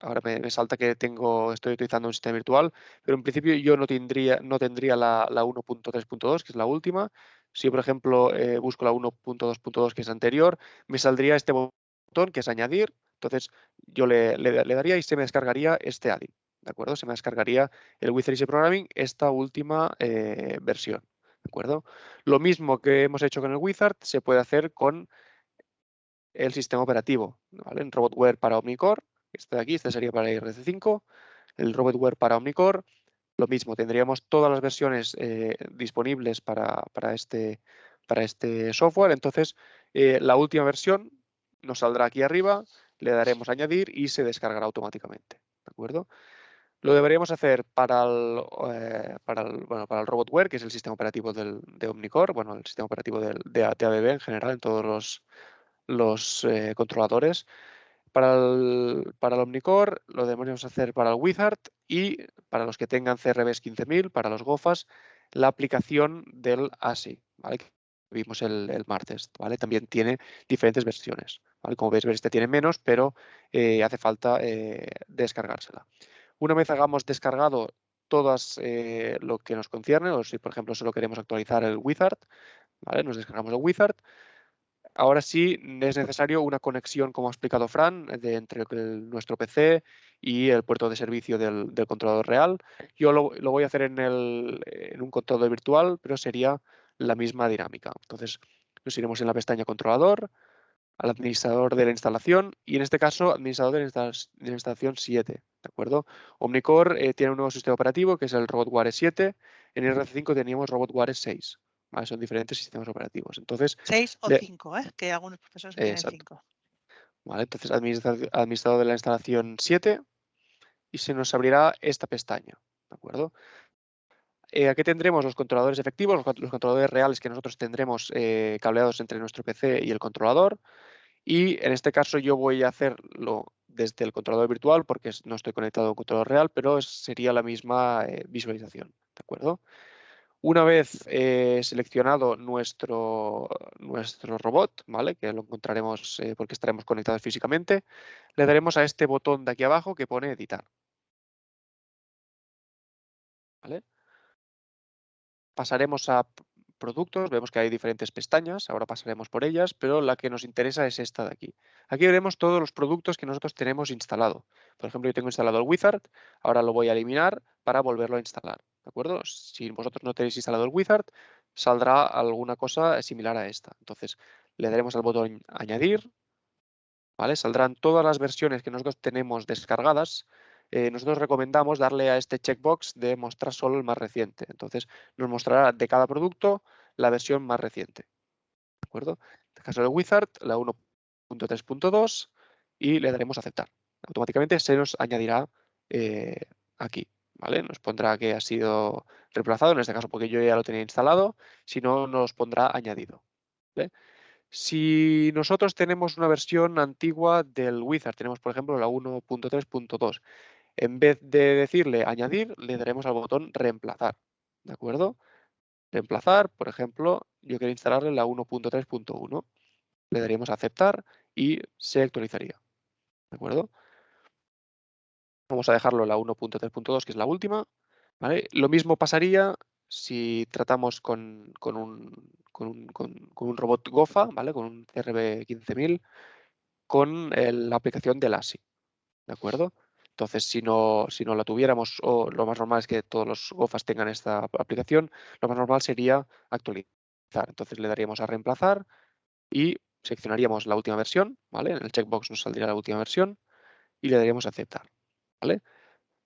ahora me salta que estoy utilizando un sistema virtual, pero en principio yo no tendría la 1.3.2, que es la última. Si yo, por ejemplo, busco la 1.2.2, que es anterior, me saldría este botón, que es añadir. Entonces, yo le daría y se me descargaría este add-in. ¿De acuerdo? Se me descargaría el Wizard Easy Programming, esta última versión. ¿De acuerdo? Lo mismo que hemos hecho con el Wizard se puede hacer con el sistema operativo, ¿vale? En Robotware para Omnicore, este de aquí, este sería para IRC5, el Robotware para Omnicore, lo mismo, tendríamos todas las versiones disponibles para este software. Entonces, la última versión nos saldrá aquí arriba, le daremos a añadir y se descargará automáticamente. ¿De acuerdo? Lo deberíamos hacer para el Robotware, que es el sistema operativo de Omnicore, bueno, el sistema operativo de ABB en general, en todos los controladores. Para el Omnicore lo deberíamos hacer para el Wizard y para los que tengan CRBs 15000, para los GOFAS, la aplicación del ASI, ¿vale? Que vimos el martes, ¿vale? También tiene diferentes versiones, ¿vale? Como veis, este tiene menos, pero hace falta descargársela. Una vez hagamos descargado todas lo que nos concierne, o si por ejemplo solo queremos actualizar el Wizard, ¿vale? Nos descargamos el Wizard. Ahora sí es necesario una conexión, como ha explicado Fran, entre nuestro PC y el puerto de servicio del controlador real. Yo lo voy a hacer en un controlador virtual, pero sería la misma dinámica. Entonces nos iremos en la pestaña controlador, al administrador de la instalación y en este caso administrador de la instalación 7, ¿de acuerdo? Omnicore tiene un nuevo sistema operativo que es el RobotWare 7, en RC5 teníamos RobotWare 6, ¿vale? Son diferentes sistemas operativos. Entonces, 6 o le- 5, ¿eh? Que hay algunos profesores que tienen exacto, 5. ¿vale? Entonces, administrador de la instalación 7 y se nos abrirá esta pestaña, ¿de acuerdo? aquí tendremos los controladores efectivos, los controladores reales que nosotros tendremos cableados entre nuestro PC y el controlador. Y en este caso yo voy a hacerlo desde el controlador virtual porque no estoy conectado a un controlador real, pero sería la misma visualización, ¿de acuerdo? Una vez seleccionado nuestro robot, ¿vale? Que lo encontraremos porque estaremos conectados físicamente, le daremos a este botón de aquí abajo que pone editar, ¿vale? Pasaremos a productos, vemos que hay diferentes pestañas, ahora pasaremos por ellas, pero la que nos interesa es esta de aquí. Aquí veremos todos los productos que nosotros tenemos instalado. Por ejemplo, yo tengo instalado el Wizard, ahora lo voy a eliminar para volverlo a instalar, ¿de acuerdo? Si vosotros no tenéis instalado el Wizard, saldrá alguna cosa similar a esta. Entonces, le daremos al botón añadir, ¿vale? Saldrán todas las versiones que nosotros tenemos descargadas. Nosotros recomendamos darle a este checkbox de mostrar solo el más reciente. Entonces nos mostrará de cada producto la versión más reciente. ¿De acuerdo? En el caso del Wizard, la 1.3.2 y le daremos a aceptar. Automáticamente se nos añadirá aquí. ¿Vale? Nos pondrá que ha sido reemplazado, en este caso porque yo ya lo tenía instalado, si no nos pondrá añadido. ¿Vale? Si nosotros tenemos una versión antigua del Wizard, tenemos por ejemplo la 1.3.2, en vez de decirle añadir, le daremos al botón reemplazar. ¿De acuerdo? Reemplazar, por ejemplo, yo quiero instalarle la 1.3.1. Le daríamos a aceptar y se actualizaría. ¿De acuerdo? Vamos a dejarlo en la 1.3.2, que es la última. ¿Vale? Lo mismo pasaría si tratamos con un robot GOFA, ¿vale? Con un CRB 15000 con la aplicación del ASI, ¿de acuerdo? Entonces, si no la tuviéramos, o lo más normal es que todos los GOFAs tengan esta aplicación, lo más normal sería actualizar. Entonces le daríamos a reemplazar y seleccionaríamos la última versión, ¿vale? En el checkbox nos saldría la última versión y le daríamos a aceptar, ¿vale?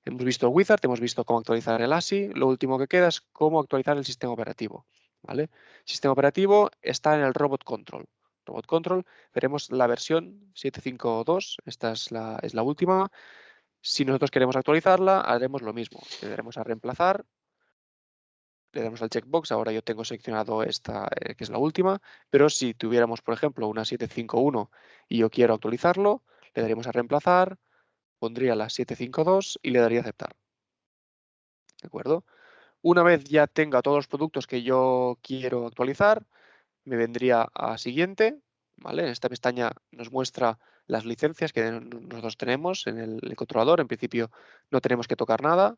Hemos visto el Wizard, hemos visto cómo actualizar el ASI, lo último que queda es cómo actualizar el sistema operativo, ¿vale? El sistema operativo está en el Robot Control. Robot Control, veremos la versión 7.5.2, esta es la última. Si nosotros queremos actualizarla, haremos lo mismo. Le daremos a reemplazar, le damos al checkbox, ahora yo tengo seleccionado esta, que es la última, pero si tuviéramos, por ejemplo, una 7.5.1 y yo quiero actualizarlo, le daríamos a reemplazar, pondría la 7.5.2 y le daría a aceptar. ¿De acuerdo? Una vez ya tenga todos los productos que yo quiero actualizar, me vendría a siguiente, ¿vale? En esta pestaña nos muestra las licencias que nosotros tenemos en el controlador. En principio no tenemos que tocar nada,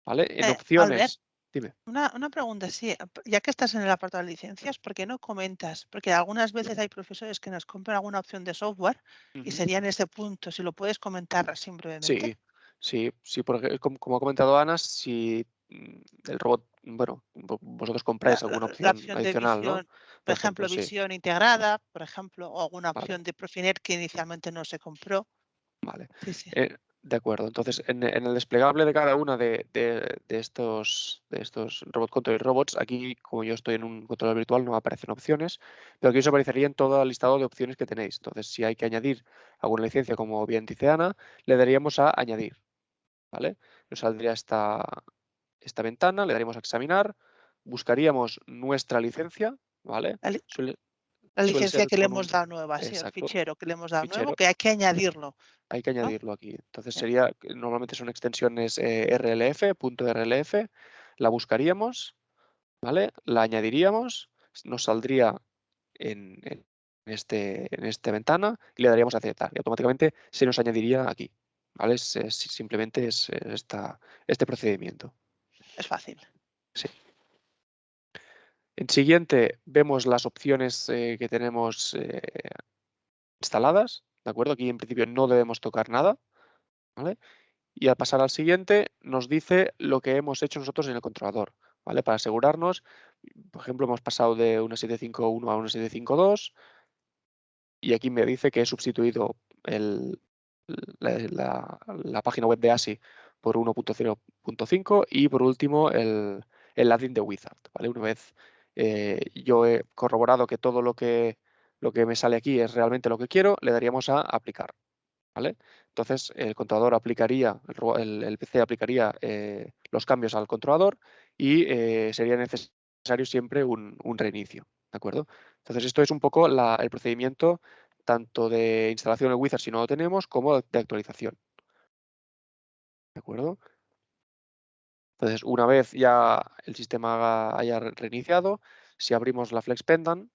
¿vale? En Albert, opciones, dime. una pregunta, sí, ya que estás en el apartado de licencias, ¿por qué no comentas? Porque algunas veces hay profesores que nos compran alguna opción de software y Ujú. sería en ese punto, si lo puedes comentar así brevemente. Sí, sí, porque como ha comentado Ana, si el robot, bueno, vosotros La, compráis alguna la opción opción de adicional, ¿no? visión, por Por ejemplo, ejemplo, sí, visión integrada, por ejemplo, o alguna vale. opción de Profinet que inicialmente no se compró. Vale, Sí, sí. de acuerdo. Entonces, en el desplegable de cada una de estos robot control robots, aquí, como yo estoy en un controlador virtual, no aparecen opciones, pero aquí os aparecería en todo el listado de opciones que tenéis. Entonces, si hay que añadir alguna licencia, como bien dice Ana, le daríamos a añadir, ¿vale? Nos saldría esta ventana, le daríamos a examinar, buscaríamos nuestra licencia, ¿vale? La, li- Suele, la suele licencia ser que le con hemos un... dado nueva, sí, el Exacto, fichero que le hemos dado nuevo, fichero. que hay que añadirlo, Hay que ¿no? añadirlo aquí. Entonces Sí. sería, normalmente son extensiones RLF, .rlf, la buscaríamos, ¿vale? La añadiríamos, nos saldría en esta ventana y le daríamos a aceptar y automáticamente se nos añadiría aquí, ¿vale? Simplemente es este procedimiento. Es fácil. Sí. En siguiente vemos las opciones que tenemos instaladas, ¿de acuerdo? Aquí en principio no debemos tocar nada, ¿vale? Y al pasar al siguiente nos dice lo que hemos hecho nosotros en el controlador, ¿vale? Para asegurarnos, por ejemplo, hemos pasado de una 7.5.1 a una 7.5.2 y aquí me dice que he sustituido la página web de ASI por 1.0.5 y por último el add-in de Wizard, ¿vale? Una vez yo he corroborado que todo lo que me sale aquí es realmente lo que quiero, le daríamos a aplicar. ¿vale? Entonces, el controlador aplicaría, el PC aplicaría los cambios al controlador y sería necesario siempre un reinicio, ¿de acuerdo? Entonces, esto es un poco el procedimiento tanto de instalación del wizard si no lo tenemos, como de actualización, ¿de acuerdo? Entonces, una vez ya el sistema haya reiniciado, si abrimos la Flex Pendant,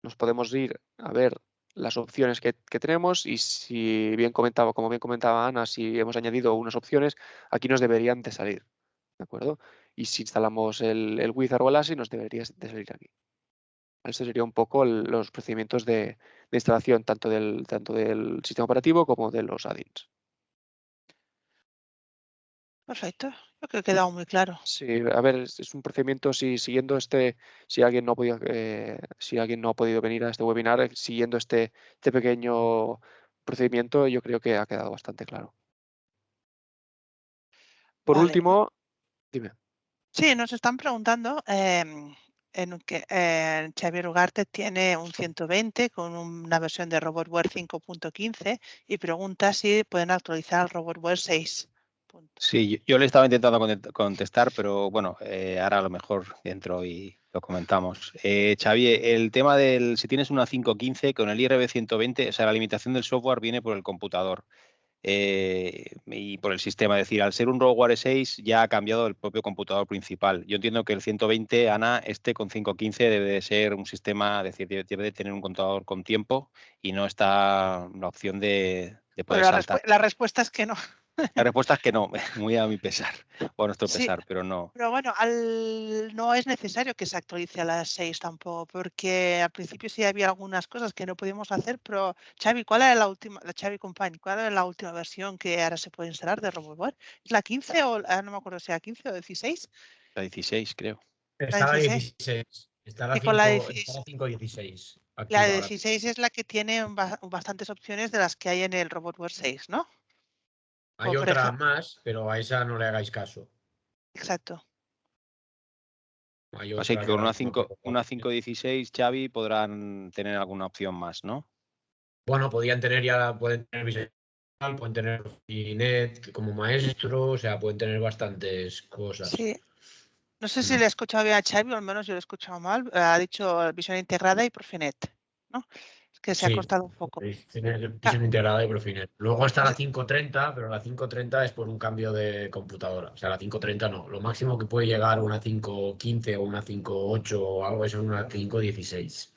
nos podemos ir a ver las opciones que tenemos y si bien comentaba, como bien comentaba Ana, si hemos añadido unas opciones, aquí nos deberían de salir, ¿de acuerdo? Y si instalamos el wizard o el ASI, nos debería de salir aquí. Este sería un poco los procedimientos de instalación tanto del sistema operativo como de los add-ins. Perfecto. Yo creo que ha quedado muy claro. Sí, a ver, es un procedimiento, siguiendo si alguien no ha podido, si alguien no ha podido venir a este webinar, siguiendo este pequeño procedimiento, yo creo que ha quedado bastante claro. Por Vale. último, dime. Sí, nos están preguntando Xavier Ugarte tiene un 120 con una versión de RobotWare 5.15 y pregunta si pueden actualizar al RobotWare 6. Sí, yo le estaba intentando contestar, pero bueno, ahora a lo mejor entro y lo comentamos. Xavi, el tema si tienes una 515 con el IRB 120, o sea, la limitación del software viene por el computador y por el sistema. Es decir, al ser un RobotWare 6 ya ha cambiado el propio computador principal. Yo entiendo que el 120, Ana, con 515 debe de ser un sistema, es decir, debe de tener un computador con tiempo y no está la opción de Bueno, poder saltar. la respuesta es que no. La respuesta es que no, muy a mi pesar, o a nuestro Sí, pesar, pero no. pero bueno, no es necesario que se actualice a las 6 tampoco, porque al principio sí había algunas cosas que no podíamos hacer, pero Xavi, ¿cuál era la última, la Xavi Company, cuál era la última versión que ahora se puede instalar de RobotWare? ¿Es la 15 o no me acuerdo si era 15 o 16? La 16, creo. La Está la 16. 16. Y con la Está 16. la 5.16 La activa ahora. 16 es la que tiene bastantes opciones de las que hay en el RobotWare 6, ¿no? Hay Por otra ejemplo, más, pero a esa no le hagáis caso. exacto. Hay Así otra que que con ahora mismo no recuerdo. una 516, Xavi, podrán tener alguna opción más, ¿no? Bueno, pueden tener Visual, pueden tener Profinet como maestro, o sea, pueden tener bastantes cosas. Sí. No sé si le he escuchado bien a Xavi, o al menos yo lo he escuchado mal. Ha dicho visión integrada y Profinet, ¿no? Es que se ha Sí, cortado un poco. tiene Ah, visión integrada y Profinet. Luego está la pues, 530, pero la 530 es por un cambio de computadora. O sea, la 530 no. Lo máximo que puede llegar una 515 o una 58 o algo es una 516.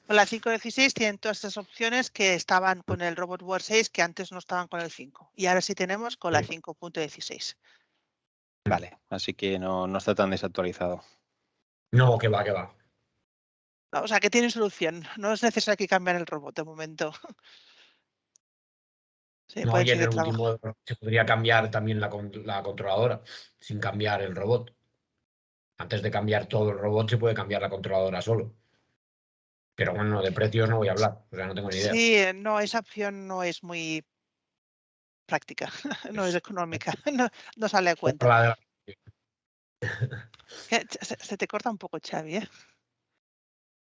con la 5.16 tienen todas estas opciones que estaban con el RobotWare 6 que antes no estaban con el 5. Y ahora sí tenemos con la Sí. 5.16. Vale, así que no está tan desactualizado. No, que va, que va. O sea que tienen solución. No es necesario que cambien el robot de momento. Sí, No, pueden y en seguir el trabajando. último se podría cambiar también la controladora sin cambiar el robot. Antes de cambiar todo el robot se puede cambiar la controladora solo. Pero bueno, de precios no voy a hablar, o sea, no tengo ni idea. Sí, no, esa opción no es muy práctica, no es económica, no sale a Por cuenta. la Se te corta un poco, Xavi, ¿eh?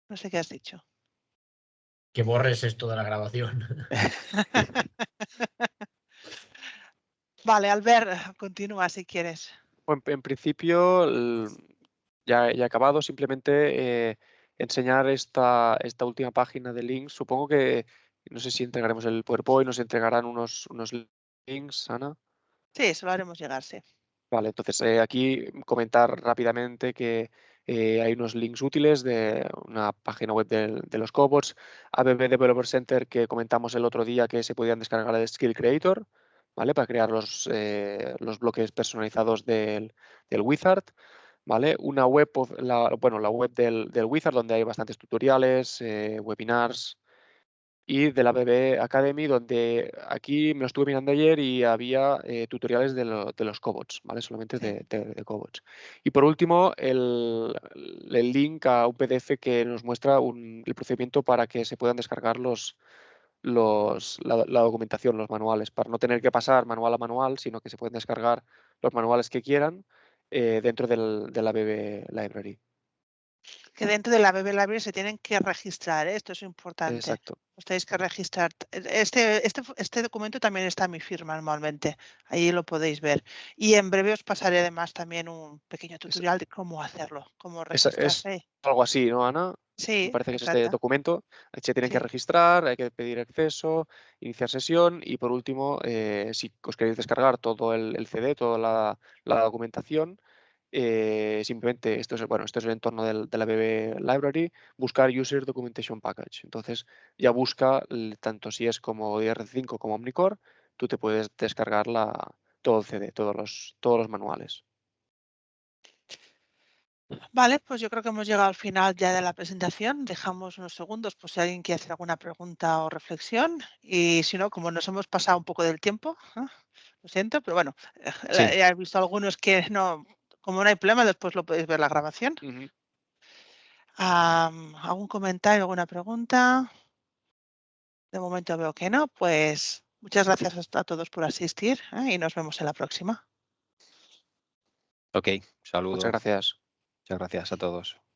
No sé qué has dicho. que borres esto de la grabación. Vale, Albert, continúa si quieres. Bueno, en principio, ya he acabado. Simplemente enseñar esta última página de links. Supongo que, no sé si entregaremos el PowerPoint, nos entregarán unos links, Ana. Sí, eso lo haremos llegar, sí. Vale, entonces aquí comentar rápidamente que hay unos links útiles de una página web de los cobots, ABB Developer Center que comentamos el otro día que se podían descargar de Skill Creator, ¿vale? Para crear los bloques personalizados del Wizard, ¿vale? Una web, la web del Wizard donde hay bastantes tutoriales, webinars, y de la BB Academy, donde aquí me lo estuve mirando ayer y había tutoriales de los cobots, ¿vale? Solamente Sí. de cobots. Y por último, el link a un PDF que nos muestra el procedimiento para que se puedan descargar la documentación, los manuales, para no tener que pasar manual a manual, sino que se pueden descargar los manuales que quieran dentro de la BB Library. Que dentro de la BB Library se tienen que registrar, ¿eh? Esto es importante. Exacto. Os tenéis que registrar. Este documento también está a mi firma normalmente. Ahí lo podéis ver. Y en breve os pasaré además también un pequeño tutorial de cómo hacerlo, cómo Es registrarse. algo así, ¿no, Ana? Me Sí, parece que es este exacto. documento. Se tienen que Sí. registrar, hay que pedir acceso, iniciar sesión y por último, si os queréis descargar todo el CD, toda la documentación, simplemente esto es el entorno de la BB Library, buscar User Documentation Package. Entonces ya busca tanto si es como IR5 como Omnicore, tú te puedes descargar todo el CD, todos los manuales. Vale, pues yo creo que hemos llegado al final ya de la presentación. Dejamos unos segundos por si alguien quiere hacer alguna pregunta o reflexión. Y si no, como nos hemos pasado un poco del tiempo, lo siento, pero bueno, Sí. ya he visto algunos que no, como no hay problema, después lo podéis ver la grabación. Ujú. ¿Algún comentario, alguna pregunta? De momento veo que no, pues muchas gracias a todos por asistir, y nos vemos en la próxima. Ok, Muchas saludo. gracias. Muchas gracias a todos.